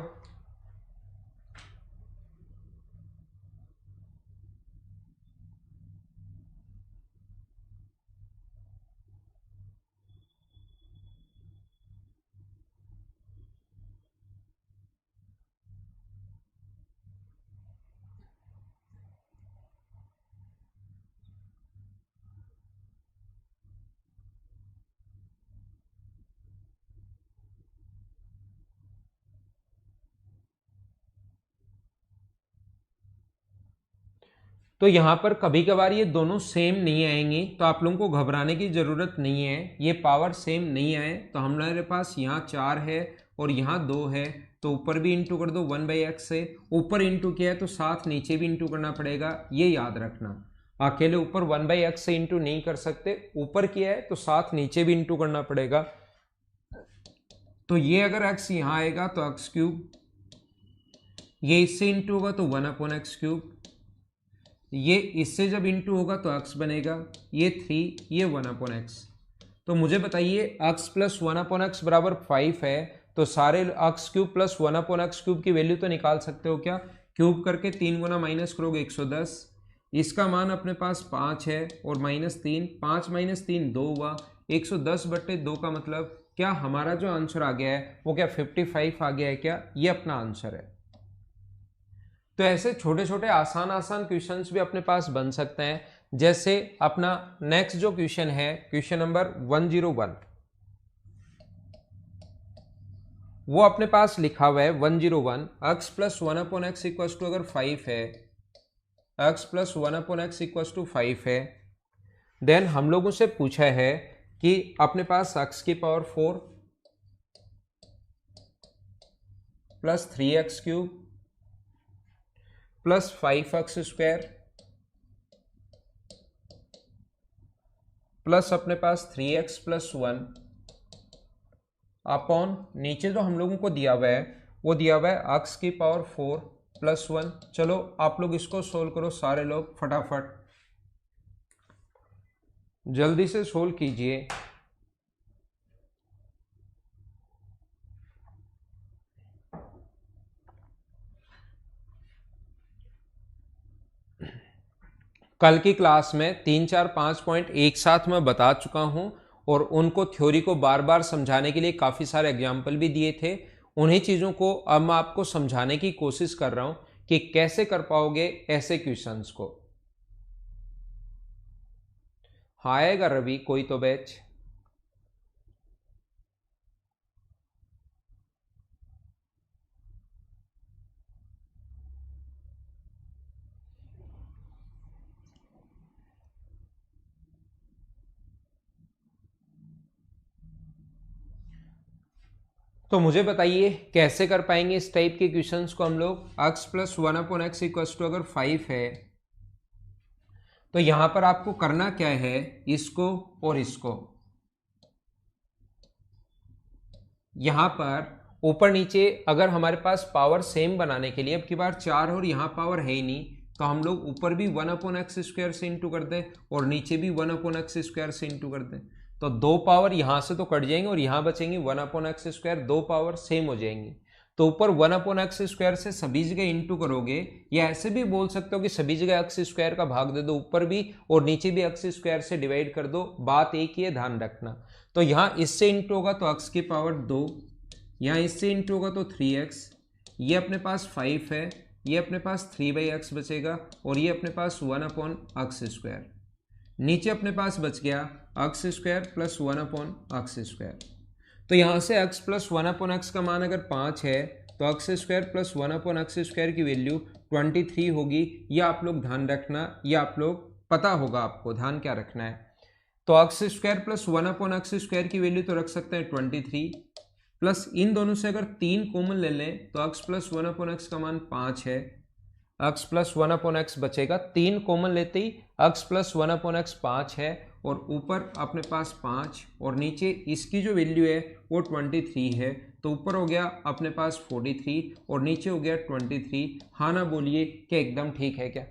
तो यहाँ पर कभी कभार ये दोनों सेम नहीं आएंगी, तो आप लोगों को घबराने की ज़रूरत नहीं है। ये पावर सेम नहीं आए तो हमारे पास यहाँ 4 है और यहाँ 2 है, तो ऊपर भी इंटू कर दो 1/x से। ऊपर इंटू किया है तो साथ नीचे भी इंटू करना पड़ेगा, ये याद रखना। अकेले ऊपर 1/x से इंटू नहीं कर सकते, ऊपर किया है तो साथ नीचे भी इंटू करना पड़ेगा। तो ये अगर x यहाँ आएगा तो x³, ये इससे इंटू होगा तो 1/x³, ये इससे जब इंटू होगा तो x बनेगा, ये 3, ये 1/x। तो मुझे बताइए x प्लस 1/x बराबर 5 है, तो सारे x³ प्लस 1/x³ की वैल्यू तो निकाल सकते हो क्या? क्यूब करके 3 गुना माइनस करोगे 110, इसका मान अपने पास 5 है और -3, 5 - 3 2 हुआ, 110/2 का मतलब क्या हमारा जो आंसर आ गया है वो क्या 55 आ गया है क्या? ये अपना आंसर है। तो ऐसे छोटे छोटे आसान आसान क्वेश्चंस भी अपने पास बन सकते हैं। जैसे अपना नेक्स्ट जो क्वेश्चन है, क्वेश्चन नंबर 101, वो अपने पास लिखा हुआ है 101, x plus 1/x equals to अगर 5 है, x plus 1/x equals to 5 है, देन हम लोगों से पूछा है कि अपने पास x की power 4 plus 3x³ plus 5x² plus अपने पास 3x प्लस 1 अपॉन नीचे जो हम लोगों को दिया हुआ है वो दिया हुआ है x की पावर 4 प्लस 1। चलो आप लोग इसको सोल्व करो, सारे लोग फटाफट जल्दी से सोल्व कीजिए। कल की क्लास में 3, 4, 5 पॉइंट एक साथ मैं बता चुका हूं और उनको थ्योरी को बार बार समझाने के लिए काफ़ी सारे एग्जाम्पल भी दिए थे। उन्हीं चीज़ों को अब मैं आपको समझाने की कोशिश कर रहा हूं कि कैसे कर पाओगे ऐसे क्वेश्चंस को। हाँ आएगा रवि, कोई तो बैच। तो मुझे बताइए कैसे कर पाएंगे इस टाइप के क्वेश्चंस को हम लोग। x plus 1/x equals to अगर 5 है तो यहां पर आपको करना क्या है, इसको और इसको यहां पर ऊपर नीचे अगर हमारे पास पावर सेम बनाने के लिए, अब की बार 4 और यहां पावर है ही नहीं, तो हम लोग ऊपर भी 1/x² से इंटू कर दें और नीचे भी 1/x² से इंटू कर दें, तो 2 पावर यहां से तो कट जाएंगे और यहां बचेंगी 1/x², 2 पावर सेम हो जाएंगी। तो ऊपर 1/x² से सभी जगह इंटू करोगे, या ऐसे भी बोल सकते हो कि सभी जगह x² का भाग दे दो, ऊपर भी और नीचे भी x² से डिवाइड कर दो। बात एक ही है, ध्यान रखना। तो यहाँ इससे इंटू होगा तो x की पावर 2, यहाँ इससे इंटू होगा तो 3x, ये अपने पास 5 है, ये अपने पास 3/x बचेगा और ये अपने पास 1/x²। नीचे अपने पास बच गया x² प्लस 1/x²। तो यहाँ से x प्लस 1/x का मान अगर 5 है तो x² प्लस 1/x² की वैल्यू 23 होगी। ये आप लोग ध्यान रखना, ये आप लोग पता होगा आपको ध्यान क्या रखना है। तो x² प्लस 1/x² की वैल्यू तो रख सकते हैं 23, प्लस इन दोनों से अगर 3 कॉमन ले लें तो x प्लस 1/x का मान 5 है, x प्लस 1/x बचेगा, 3 कॉमन लेते ही x प्लस 1/x 5 है और ऊपर अपने पास 5 और नीचे इसकी जो वैल्यू है वो 23 है, तो ऊपर हो गया अपने पास 43 और नीचे हो गया 23। हाँ ना बोलिए, क्या एकदम ठीक है क्या?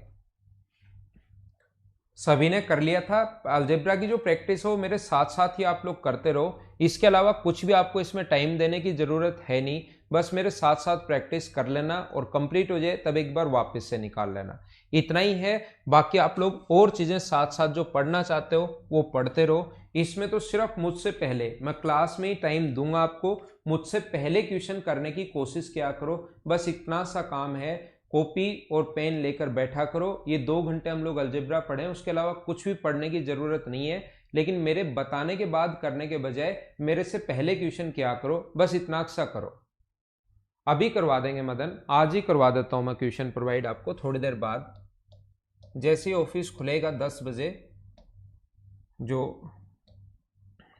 सभी ने कर लिया था? अलजेब्रा की जो प्रैक्टिस हो मेरे साथ साथ ही आप लोग करते रहो, इसके अलावा कुछ भी आपको इसमें टाइम देने की ज़रूरत है नहीं। बस मेरे साथ साथ प्रैक्टिस कर लेना और कंप्लीट हो जाए तब एक बार वापस से निकाल लेना, इतना ही है। बाकी आप लोग और चीजें साथ साथ जो पढ़ना चाहते हो वो पढ़ते रहो। इसमें तो सिर्फ मुझसे पहले, मैं क्लास में ही टाइम दूंगा आपको, मुझसे पहले क्वेश्चन करने की कोशिश किया करो, बस इतना सा काम है। कॉपी और पेन लेकर बैठा करो। ये 2 घंटे हम लोग अलजेब्रा पढ़ें, उसके अलावा कुछ भी पढ़ने की जरूरत नहीं है। लेकिन मेरे बताने के बाद करने के बजाय मेरे से पहले क्वेश्चन किया करो, बस इतना सा करो। अभी करवा देंगे मदन, आज ही करवा देता हूं मैं क्वेश्चन प्रोवाइड आपको। थोड़ी देर बाद जैसे ही ऑफिस खुलेगा 10 बजे, जो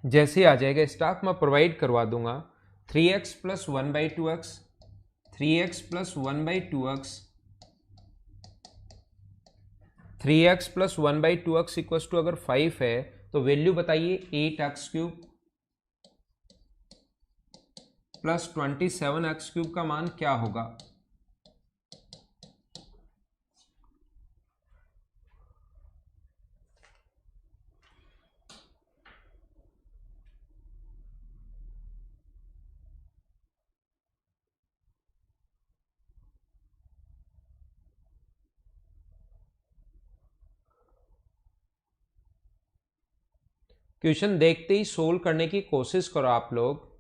जैसे ही आ जाएगा स्टाफ, मैं प्रोवाइड करवा दूंगा 3x plus 1/2x, 3x plus 1/2x, 3x plus 1/2x equals to अगर 5 है तो वैल्यू बताइए 8x³ प्लस 27x³ का मान क्या होगा। क्वेश्चन देखते ही सोल्व करने की कोशिश करो आप लोग।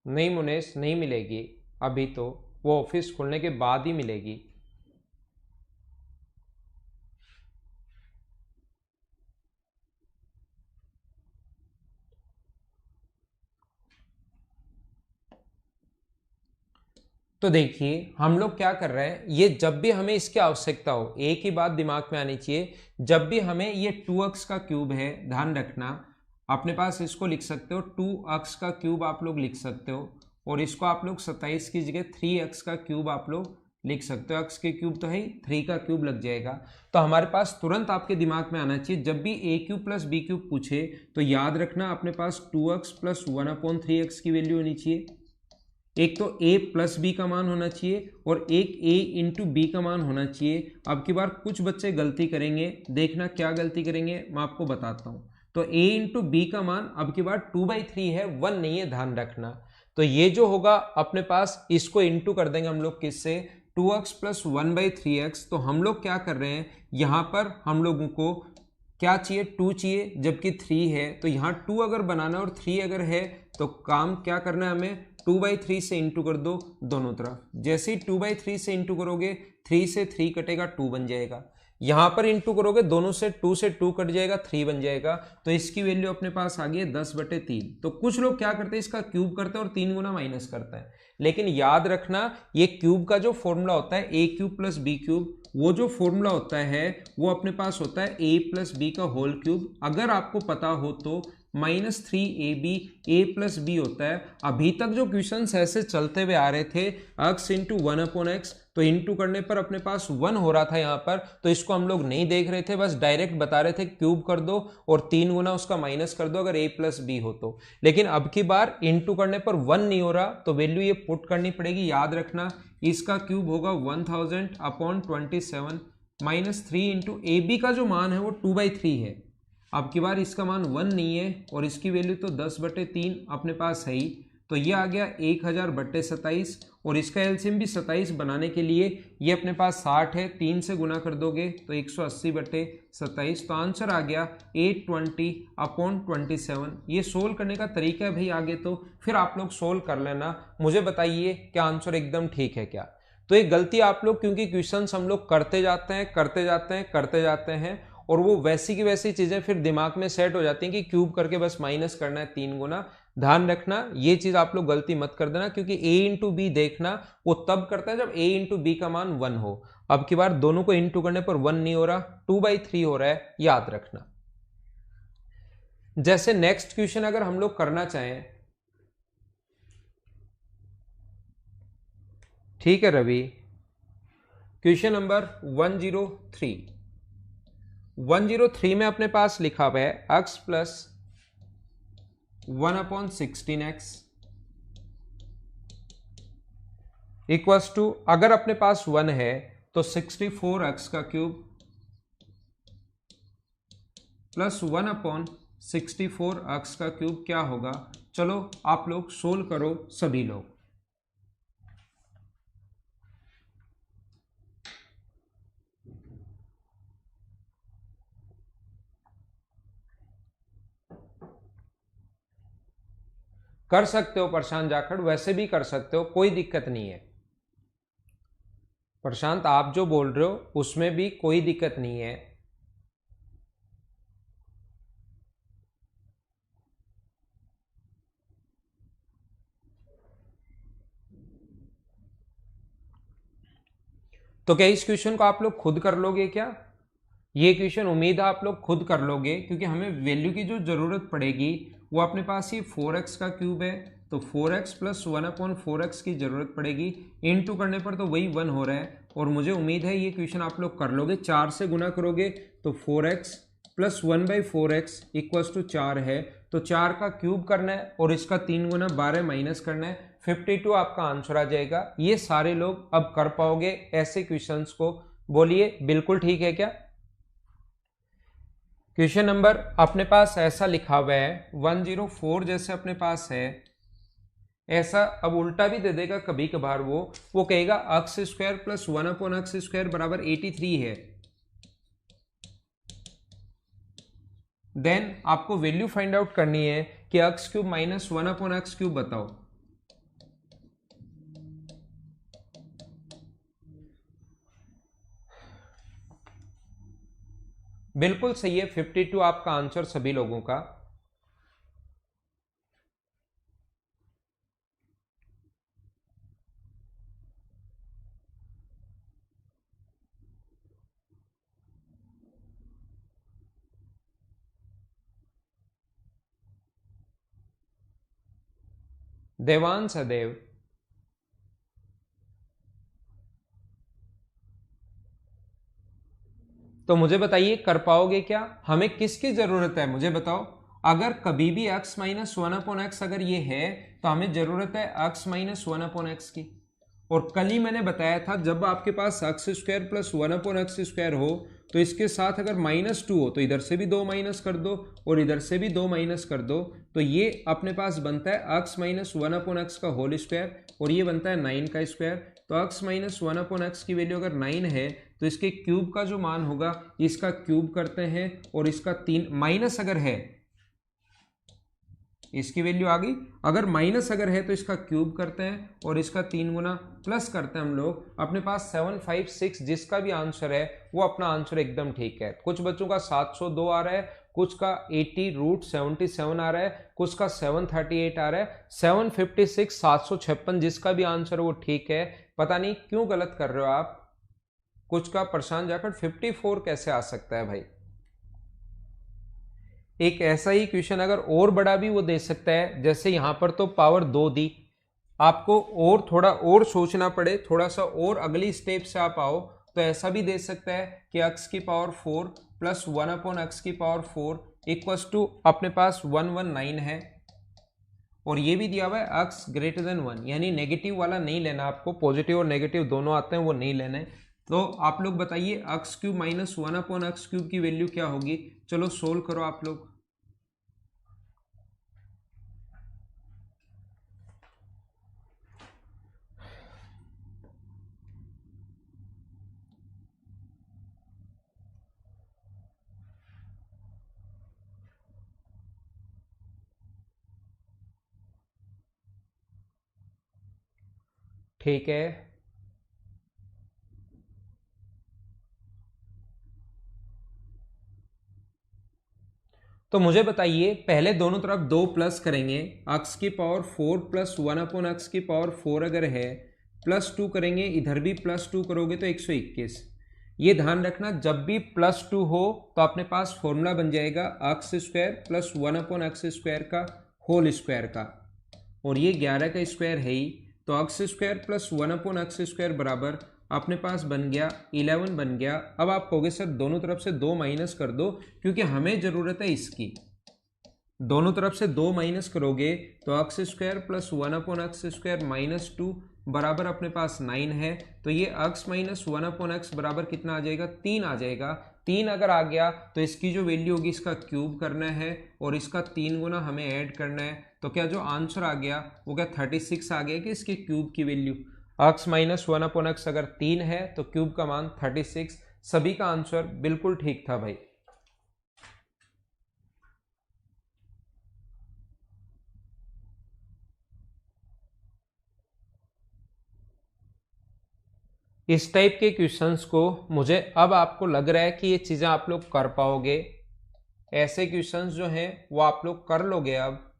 नहीं मुनेश, नहीं मिलेगी अभी, तो वो ऑफिस खुलने के बाद ही मिलेगी। तो देखिए हम लोग क्या कर रहे हैं, ये जब भी हमें इसकी आवश्यकता हो, एक ही बात दिमाग में आनी चाहिए, जब भी हमें ये 2x का क्यूब है, ध्यान रखना अपने पास इसको लिख सकते हो 2x का क्यूब आप लोग लिख सकते हो, और इसको आप लोग 27 की जगह 3x का क्यूब आप लोग लिख सकते हो। x के क्यूब तो है ही, 3 का क्यूब लग जाएगा। तो हमारे पास तुरंत आपके दिमाग में आना चाहिए, जब भी a³ प्लस b³ पूछे तो याद रखना अपने पास 2x प्लस 1/3x की वैल्यू होनी चाहिए। एक तो a प्लस बी का मान होना चाहिए और एक a इंटू बी का मान होना चाहिए। अब की बार कुछ बच्चे गलती करेंगे, देखना क्या गलती करेंगे मैं आपको बताता हूं। तो a इंटू बी का मान अब की बार 2/3 है, 1 नहीं है, ध्यान रखना। तो ये जो होगा अपने पास, इसको इंटू कर देंगे हम लोग किससे, 2x प्लस 1/3x। तो हम लोग क्या कर रहे हैं, यहां पर हम लोगों को क्या चाहिए, 2 चाहिए, जबकि 3 है। तो यहाँ 2 अगर बनाना और 3 अगर है तो काम क्या करना है हमें, 2/3 से इंटू कर दो दोनों तरफ। जैसे ही 2/3 से इंटू करोगे 3 से 3 कटेगा, 2 बन जाएगा। यहां पर इंटू करोगे दोनों से 2 कट जाएगा, 3 बन जाएगा। तो इसकी वैल्यू अपने पास आ गई है 10/3। तो कुछ लोग क्या करते हैं, इसका क्यूब करते हैं और 3 गुना माइनस करता है। लेकिन याद रखना ये क्यूब का जो फॉर्मूला होता है a³ प्लस b³, वो जो फॉर्मूला होता है वो अपने पास होता है a प्लस बी का होल क्यूब। अगर आपको पता हो तो -3ab a प्लस बी होता है। अभी तक जो क्वेश्चंस ऐसे चलते हुए आ रहे थे x इंटू 1/x, तो इंटू करने पर अपने पास 1 हो रहा था यहाँ पर, तो इसको हम लोग नहीं देख रहे थे, बस डायरेक्ट बता रहे थे क्यूब कर दो और 3 गुना उसका माइनस कर दो अगर a प्लस बी हो तो। लेकिन अब की बार इंटू करने पर 1 नहीं हो रहा, तो वैल्यू ये पुट करनी पड़ेगी। याद रखना इसका क्यूब होगा 1000/27 -3 इंटू ए बी का जो मान है वो 2/3 है। अब की बार इसका मान 1 नहीं है और इसकी वैल्यू तो 10/3 अपने पास है ही। तो ये आ गया 1000/27 और इसका एलसीएम भी 27 बनाने के लिए ये अपने पास 60 है, 3 से गुना कर दोगे तो 180/27। तो आंसर आ गया 820/27। ये सोल्व करने का तरीका है भाई, आगे तो फिर आप लोग सोल्व कर लेना, मुझे बताइए क्या आंसर एकदम ठीक है क्या। तो ये गलती आप लोग, क्योंकि क्वेश्चंस हम लोग करते जाते हैं करते जाते हैं करते जाते हैं और वो वैसी की वैसी चीजें फिर दिमाग में सेट हो जाती हैं कि क्यूब करके बस माइनस करना है 3 गुना। ध्यान रखना ये चीज आप लोग गलती मत कर देना, क्योंकि a इंटू बी देखना वो तब करता है जब a इंटू बी का मान 1 हो। अब की बार दोनों को इंटू करने पर 1 नहीं हो रहा, 2/3 हो रहा है, याद रखना। जैसे नेक्स्ट क्वेश्चन अगर हम लोग करना चाहें, ठीक है रवि, क्वेश्चन नंबर 103 में अपने पास लिखा हुआ है x plus 1/16x equals to, अगर अपने पास 1 है तो 64x का क्यूब प्लस 1/64x का क्यूब क्या होगा। चलो आप लोग सोल्व करो सभी लोग। कर सकते हो प्रशांत जाखड़, वैसे भी कर सकते हो, कोई दिक्कत नहीं है। प्रशांत आप जो बोल रहे हो उसमें भी कोई दिक्कत नहीं है। तो क्या इस क्वेश्चन को आप लोग खुद कर लोगे क्या? ये क्वेश्चन उम्मीद है आप लोग खुद कर लोगे, क्योंकि हमें वैल्यू की जो जरूरत पड़ेगी वो अपने पास ये 4x का क्यूब है, तो 4x प्लस 1/4x की जरूरत पड़ेगी। इनटू करने पर तो वही 1 हो रहा है, और मुझे उम्मीद है ये क्वेश्चन आप लोग कर लोगे। 4 से गुना करोगे तो 4x plus 1/4x equals to 4 है, तो 4 का क्यूब करना है और इसका 3 गुना 12 माइनस करना है, 52 आपका आंसर आ जाएगा। ये सारे लोग अब कर पाओगे ऐसे क्वेश्चंस को, बोलिए बिल्कुल ठीक है क्या? क्वेश्चन नंबर अपने पास ऐसा लिखा हुआ है 104 जैसे अपने पास है ऐसा, अब उल्टा भी दे देगा कभी कभार, वो कहेगा x square plus 1/x square बराबर 83 है। देन आपको वैल्यू फाइंड आउट करनी है कि x cube minus 1/x cube बताओ। बिल्कुल सही है, 52 आपका आंसर सभी लोगों का। देवांश सदैव, तो मुझे बताइए कर पाओगे क्या? हमें किसकी जरूरत है मुझे बताओ। अगर कभी भी x माइनस 1/x अगर ये है तो हमें जरूरत है x माइनस 1/x की। और कल ही मैंने बताया था जब आपके पास x square plus 1/x square हो तो इसके साथ अगर -2 हो तो इधर से भी 2 माइनस कर दो और इधर से भी 2 माइनस कर दो, तो ये अपने पास बनता है x माइनस 1/x का होल स्क्वायर, और ये बनता है 9 का स्क्वायर। तो x माइनस 1/x की वैल्यू अगर 9 है तो इसके क्यूब का जो मान होगा इसका क्यूब करते हैं, और इसका 3 माइनस अगर है, इसकी वैल्यू आ गई, अगर माइनस अगर है तो इसका क्यूब करते हैं और इसका 3 गुना प्लस करते हैं हम लोग। अपने पास 756 जिसका भी आंसर है वो अपना आंसर एकदम ठीक है। कुछ बच्चों का 702 आ रहा है, कुछ का 80√77 आ रहा है, कुछ का 738 आ रहा है। 756 756 जिसका भी आंसर वो ठीक है। पता नहीं क्यों गलत कर रहे हो आप। कुछ का प्रशांत जाखड़ 54 कैसे आ सकता है भाई? एक ऐसा ही क्वेश्चन अगर और बड़ा भी वो दे सकता है, जैसे यहां पर तो पावर 2 दी, आपको और थोड़ा और सोचना पड़े, थोड़ा सा और अगली स्टेप से आप आओ तो ऐसा भी दे सकता है कि x की पावर 4 प्लस 1/x की पावर 4 इक्वल्स टू अपने पास 119 है, और ये भी दिया हुआ है x ग्रेटर देन 1, यानी नेगेटिव वाला नहीं लेना आपको, पॉजिटिव और नेगेटिव दोनों आते हैं वो नहीं लेने। तो आप लोग बताइए x cube minus 1/x cube की वैल्यू क्या होगी? चलो सोल्व करो आप लोग। ठीक है, तो मुझे बताइए पहले दोनों तरफ 2 प्लस करेंगे, x की पावर 4 प्लस 1/x की पावर 4 अगर है, प्लस 2 करेंगे, इधर भी प्लस 2 करोगे तो 121। ये ध्यान रखना जब भी प्लस 2 हो तो अपने पास फॉर्मूला बन जाएगा x square plus 1/x square का होल स्क्वायर का, और ये 11 का स्क्वायर है ही, तो x square plus 1/x square बराबर अपने पास बन गया 11 बन गया। अब आप कहोगे सर दोनों तरफ से 2 माइनस कर दो, क्योंकि हमें जरूरत है इसकी। दोनों तरफ से 2 माइनस करोगे तो x square plus 1/x² minus 2 बराबर अपने पास 9 है। तो ये x माइनस 1/x बराबर कितना आ जाएगा, 3 आ जाएगा। 3 अगर आ गया तो इसकी जो वैल्यू होगी इसका क्यूब करना है और इसका 3 गुना हमें ऐड करना है। तो क्या जो आंसर आ गया वो क्या 36 आ गया कि इसके क्यूब की वैल्यू। x माइनस 1/x अगर 3 है तो क्यूब का मान 36। सभी का आंसर बिल्कुल ठीक था भाई। इस टाइप के क्वेश्चंस को मुझे अब आपको लग रहा है कि ये चीज़ें आप लोग कर पाओगे। ऐसे क्वेश्चंस जो हैं वो आप लोग कर लोगे। अब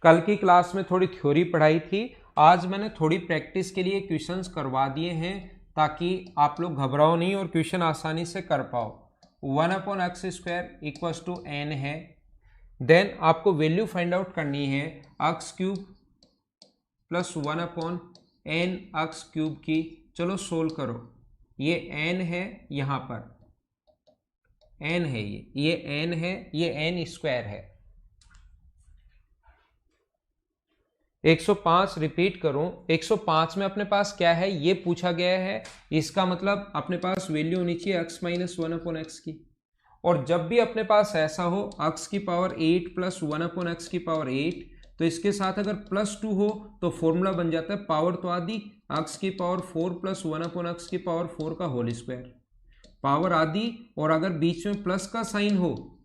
कल की क्लास में थोड़ी थ्योरी पढ़ाई थी, आज मैंने थोड़ी प्रैक्टिस के लिए क्वेश्चंस करवा दिए हैं ताकि आप लोग घबराओ नहीं और क्वेश्चन आसानी से कर पाओ। 1/x² इक्वल्स टू n है। देन आपको वैल्यू फाइंड आउट करनी है x³ प्लस 1/n(x³ की। चलो सोल्व करो। ये n है, यहाँ पर n है, ये n है, ये n² है। 105 रिपीट करूं, 105 में अपने पास क्या है ये पूछा गया है। इसका मतलब अपने पास वैल्यू होनी चाहिए x माइनस 1/x की। और जब भी अपने पास ऐसा हो x की पावर 8 प्लस 1/x की पावर 8, तो इसके साथ अगर प्लस 2 हो तो फॉर्मूला बन जाता है पावर तो आधी x की पावर 4 प्लस 1/x की पावर 4 का होल स्क्वायर। पावर आधी और अगर बीच में प्लस का साइन हो,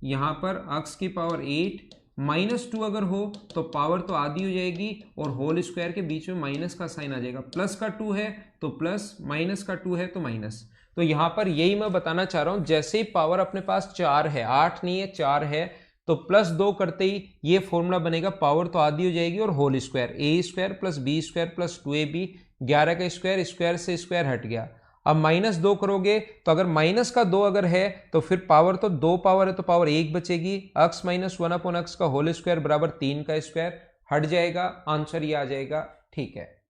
यहाँ पर x की पावर 8 -2 अगर हो तो पावर तो आधी हो जाएगी और होल स्क्वायर के बीच में माइनस का साइन आ जाएगा। प्लस का 2 है तो प्लस, माइनस का 2 है तो माइनस। तो यहाँ पर यही मैं बताना चाह रहा हूँ, जैसे ही पावर अपने पास 4 है, 8 नहीं है 4 है, तो प्लस 2 करते ही ये फॉर्मूला बनेगा पावर तो आधी हो जाएगी और whole square a² plus b² plus 2ab, 11 का स्क्वायर, स्क्वायर से स्क्वायर हट गया। अब -2 करोगे तो अगर माइनस का 2 अगर है तो फिर पावर तो 2 पावर है तो पावर 1 बचेगी। x माइनस 1/x का होल स्क्वायर बराबर 3 का स्क्वायर, हट जाएगा, आंसर ये आ जाएगा। ठीक है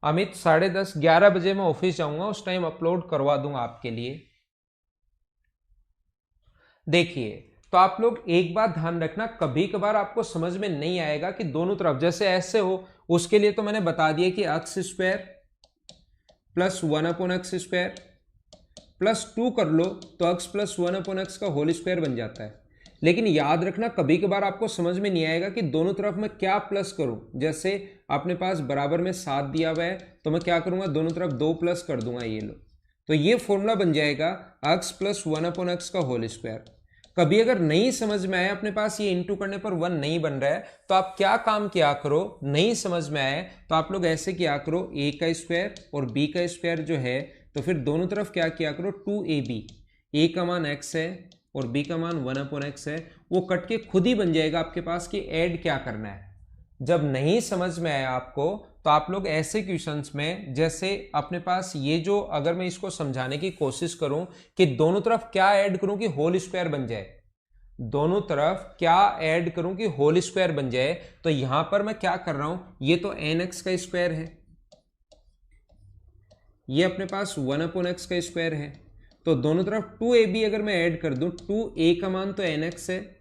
अमित, 10:30 11 बजे मैं ऑफिस जाऊंगा, उस टाइम अपलोड करवा दूंगा आपके लिए। देखिए तो आप लोग एक बात ध्यान रखना, कभी कभार आपको समझ में नहीं आएगा कि दोनों तरफ जैसे ऐसे हो, उसके लिए तो मैंने बता दिया कि x² प्लस 1/x² प्लस 2 कर लो तो x प्लस 1/x का होल स्क्वायर बन जाता है। लेकिन याद रखना कभी कभार आपको समझ में नहीं आएगा कि दोनों तरफ मैं क्या प्लस करूं। जैसे अपने पास बराबर में 7 दिया हुआ है तो मैं क्या करूंगा, दोनों तरफ 2 प्लस कर दूंगा, ये लो। तो ये फॉर्मूला बन जाएगा x प्लस 1/x का होल स्क्वायर। कभी अगर नहीं समझ में आया, अपने पास ये इंटू करने पर 1 नहीं बन रहा है, तो आप क्या काम किया करो, नहीं समझ में आए तो आप लोग ऐसे किया करो, a का स्क्वायर और b का स्क्वायर जो है तो फिर दोनों तरफ क्या किया करो 2ab। a का मान x है और b का मान 1/x है, वो कट के खुद ही बन जाएगा आपके पास कि ऐड क्या करना है। जब नहीं समझ में आया आपको तो आप लोग ऐसे क्वेश्चंस में, जैसे अपने पास ये जो, अगर मैं इसको समझाने की कोशिश करूं कि दोनों तरफ क्या ऐड करूं कि होल स्क्वायर बन जाए, दोनों तरफ क्या ऐड करूं कि होल स्क्वायर बन जाए, तो यहां पर मैं क्या कर रहा हूं, ये तो nx का स्क्वायर है, ये अपने पास 1/x का स्क्वायर है, तो दोनों तरफ 2ab अगर मैं ऐड कर दूं, 2a का मान तो nx है,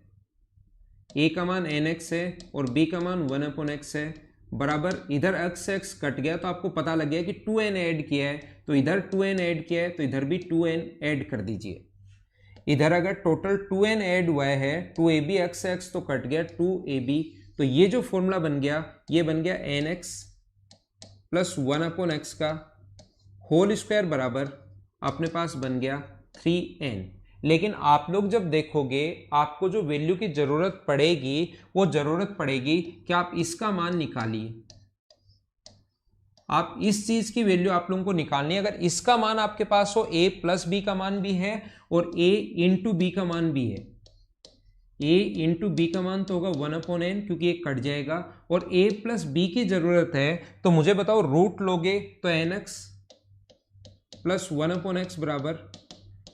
a का मान nx है और b का मान 1/x है, बराबर इधर x से x कट गया तो आपको पता लग गया कि 2n ऐड किया है, तो इधर 2n ऐड किया है तो इधर भी 2n ऐड कर दीजिए। इधर अगर टोटल 2n ऐड हुआ है, 2ab x से x तो कट गया 2ab, तो ये जो फॉर्मूला बन गया ये बन गया nx प्लस 1/x का होल स्क्वायर बराबर अपने पास बन गया 3n। लेकिन आप लोग जब देखोगे आपको जो वैल्यू की जरूरत पड़ेगी वो जरूरत पड़ेगी कि आप इसका मान निकालिए, आप इस चीज की वैल्यु आप लोगों को निकालनी है। अगर इसका मान आपके पास हो, a प्लस बी का मान भी है और a इंटू बी का मान भी है, a इंटू बी का मान तो होगा 1/n क्योंकि ये कट जाएगा, और a प्लस बी की जरूरत है, तो मुझे बताओ रूट लोगे तो nx प्लस 1/x बराबर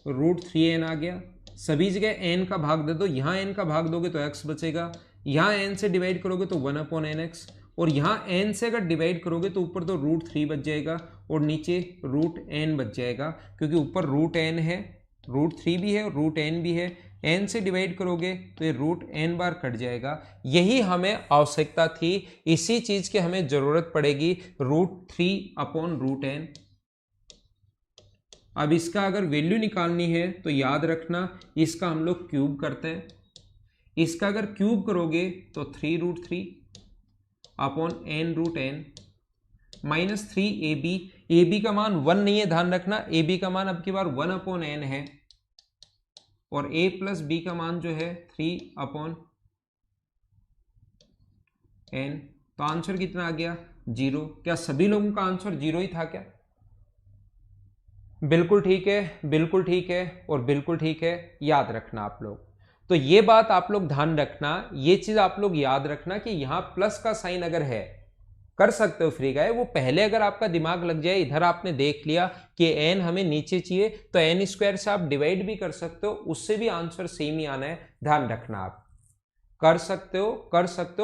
√3n आ गया। सभी जगह n का भाग दे दो, यहाँ n का भाग दोगे तो x बचेगा, यहाँ n से डिवाइड करोगे तो 1/nx, और यहाँ n से अगर डिवाइड करोगे तो ऊपर तो √3 बच जाएगा और नीचे √n बच जाएगा, क्योंकि ऊपर √n है √3 भी है और √n भी है, n से डिवाइड करोगे तो ये √n बार कट जाएगा। यही हमें आवश्यकता थी, इसी चीज की हमें जरूरत पड़ेगी, √3/√n। अब इसका अगर वैल्यू निकालनी है तो याद रखना इसका हम लोग क्यूब करते हैं। इसका अगर क्यूब करोगे तो 3√3/n√n -3ab। ab का मान 1 नहीं है, ध्यान रखना, ab का मान अब की बार 1/n है और a प्लस b का मान जो है 3/n। तो आंसर कितना आ गया? 0। क्या सभी लोगों का आंसर 0 ही था क्या? बिल्कुल ठीक है, बिल्कुल ठीक है और बिल्कुल ठीक है, याद रखना आप लोग। तो ये बात आप लोग ध्यान रखना, ये चीज आप लोग याद रखना कि यहां प्लस का साइन अगर है, कर सकते हो फ्री का है, वो पहले अगर आपका दिमाग लग जाए, इधर आपने देख लिया कि एन हमें नीचे चाहिए तो एन स्क्वायर से आप डिवाइड भी कर सकते हो, उससे भी आंसर सेम ही आना है, ध्यान रखना। आप कर सकते हो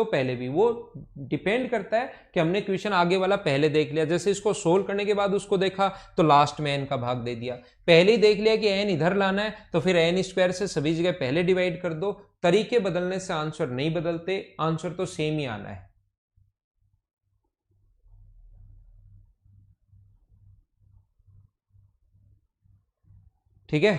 पहले भी, वो डिपेंड करता है कि हमने क्वेश्चन आगे वाला पहले देख लिया, जैसे इसको सोल्व करने के बाद उसको देखा तो लास्ट में एन का भाग दे दिया, पहले ही देख लिया कि एन इधर लाना है तो फिर एन स्क्वायर से सभी जगह पहले डिवाइड कर दो। तरीके बदलने से आंसर नहीं बदलते, आंसर तो सेम ही आना है। ठीक है,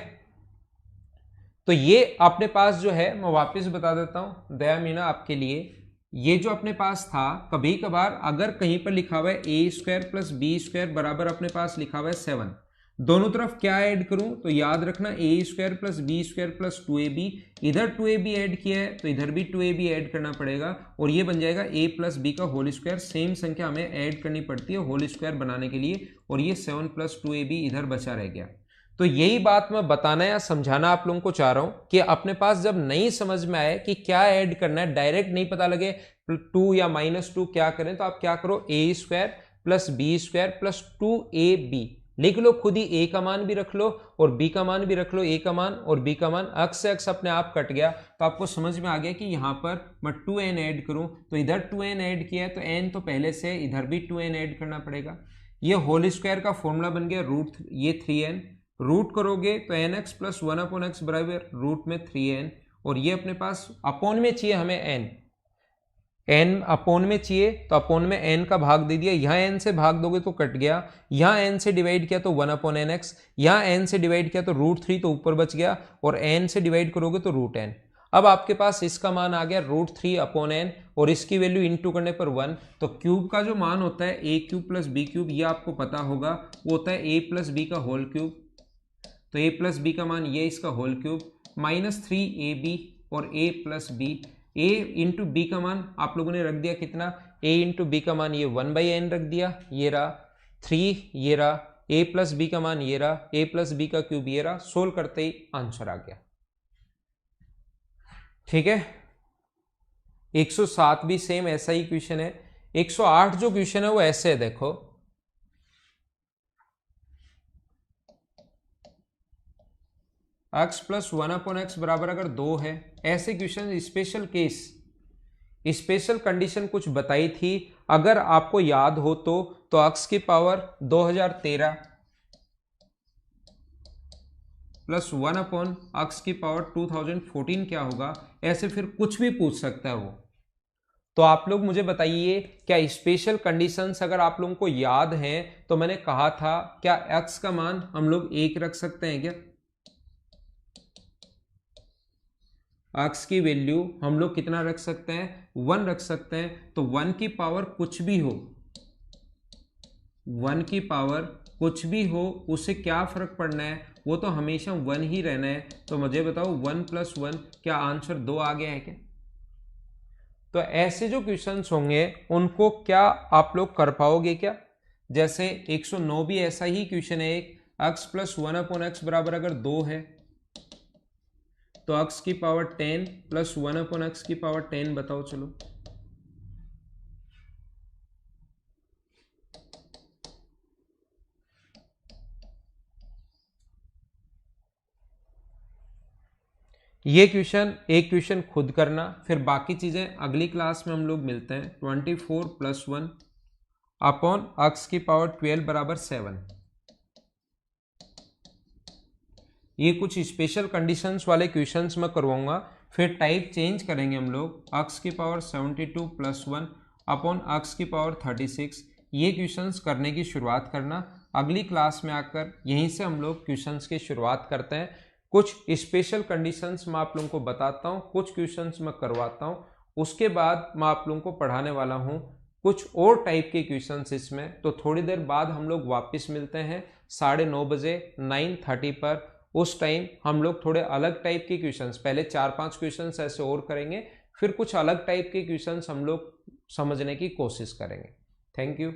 तो ये अपने पास जो है, मैं वापस बता देता हूं दया मीना आपके लिए, ये जो अपने पास था, कभी कभार अगर कहीं पर लिखा हुआ है a² + b² बराबर अपने पास लिखा हुआ है 7, दोनों तरफ क्या ऐड करूं तो याद रखना a² + b² + 2ab, इधर 2ab ऐड किया है तो इधर भी 2ab ऐड करना पड़ेगा और ये बन जाएगा a + b का होल स्क्वायर। सेम संख्या हमें ऐड करनी पड़ती है होल स्क्वायर बनाने के लिए, और ये 7 + 2ab इधर बचा रह गया। तो यही बात मैं बताना या समझाना आप लोगों को चाह रहा हूं कि अपने पास जब नहीं समझ में आए कि क्या ऐड करना है, डायरेक्ट नहीं पता लगे 2 या -2 क्या करें, तो आप क्या करो, a² + b² + 2ab लिख लो, खुद ही a का मान भी रख लो और b का मान भी रख लो, a का मान और b का मान, अक्स से अक्स अपने आप कट गया, तो आपको समझ में आ गया कि यहां पर मैं 2n ऐड करूं तो इधर 2n ऐड किया है तो n तो पहले से, इधर भी 2n ऐड करना पड़ेगा। ये होल स्क्वायर का फॉर्मूला बन गया ये 3n, रूट करोगे तो nx + 1/x बराबर रूट में 3n, और ये अपने पास अपोन में चाहिए हमें n अपोन में चाहिए तो अपोन में n का भाग दे दिया, यहाँ n से भाग दोगे तो कट गया, यहाँ n से डिवाइड किया तो 1/nx, यहाँ n से डिवाइड किया तो √3 तो ऊपर बच गया, और n से डिवाइड करोगे तो √n। अब आपके पास इसका मान आ गया √3/n और इसकी वैल्यू इंटू करने पर 1। तो क्यूब का जो मान होता है a³ + b³ ये आपको पता होगा, वो होता है a + b का होल क्यूब, तो a + b का मान ये इसका होल क्यूब -3ab और a + b, a into b का मान आप लोगों ने रख दिया कितना, a इंटू बी का मान ये 1/n रख दिया, ये रहा 3, ये रहा a + b का मान ये रहा, a + b का क्यूब ये रहा, सोल्व करते ही आंसर आ गया। ठीक है, 107 भी सेम ऐसा ही क्वेश्चन है। 108 जो क्वेश्चन है वो ऐसे है, देखो x + 1/x बराबर अगर 2 है, ऐसे question special case, special condition कुछ बताई थी, अगर आपको याद हो तो x की पावर 2013 + 1/x की पावर 2014 क्या होगा, ऐसे फिर कुछ भी पूछ सकता है वो। तो आप लोग मुझे बताइए, क्या स्पेशल कंडीशंस अगर आप लोगों को याद हैं तो मैंने कहा था क्या x का मान हम लोग 1 रख सकते हैं क्या, x की वैल्यू हम लोग कितना रख सकते हैं, 1 रख सकते हैं। तो 1 की पावर कुछ भी हो, 1 की पावर कुछ भी हो, उससे क्या फर्क पड़ना है, वो तो हमेशा 1 ही रहना है। तो मुझे बताओ 1 + 1 क्या आंसर 2 आ गया है क्या? तो ऐसे जो क्वेश्चंस होंगे उनको क्या आप लोग कर पाओगे क्या? जैसे 109 भी ऐसा ही क्वेश्चन है, एक x + 1/x बराबर अगर 2 है तो x की पावर 10 + 1/x की पावर 10 बताओ चलो। ये क्वेश्चन, एक क्वेश्चन खुद करना, फिर बाकी चीजें अगली क्लास में हम लोग मिलते हैं। 24 + 1/x की पावर 12 बराबर 7, ये कुछ स्पेशल कंडीशंस वाले क्वेश्चंस मैं करवाऊंगा। फिर टाइप चेंज करेंगे हम लोग, x की पावर 72 + 1 अपॉन x की पावर 36। ये क्वेश्चंस करने की शुरुआत करना। अगली क्लास में आकर यहीं से हम लोग क्वेश्चंस की शुरुआत करते हैं। कुछ स्पेशल कंडीशंस मैं आप लोगों को बताता हूँ, कुछ क्वेश्चंस मैं करवाता हूँ, उसके बाद मैं आप लोगों को पढ़ाने वाला हूँ कुछ और टाइप के क्वेश्चंस इसमें। तो थोड़ी देर बाद हम लोग वापस मिलते हैं 9:30 बजे 9:30 पर। उस टाइम हम लोग थोड़े अलग टाइप के क्वेश्चंस, पहले 4-5 क्वेश्चंस ऐसे और करेंगे, फिर कुछ अलग टाइप के क्वेश्चंस हम लोग समझने की कोशिश करेंगे। Thank you.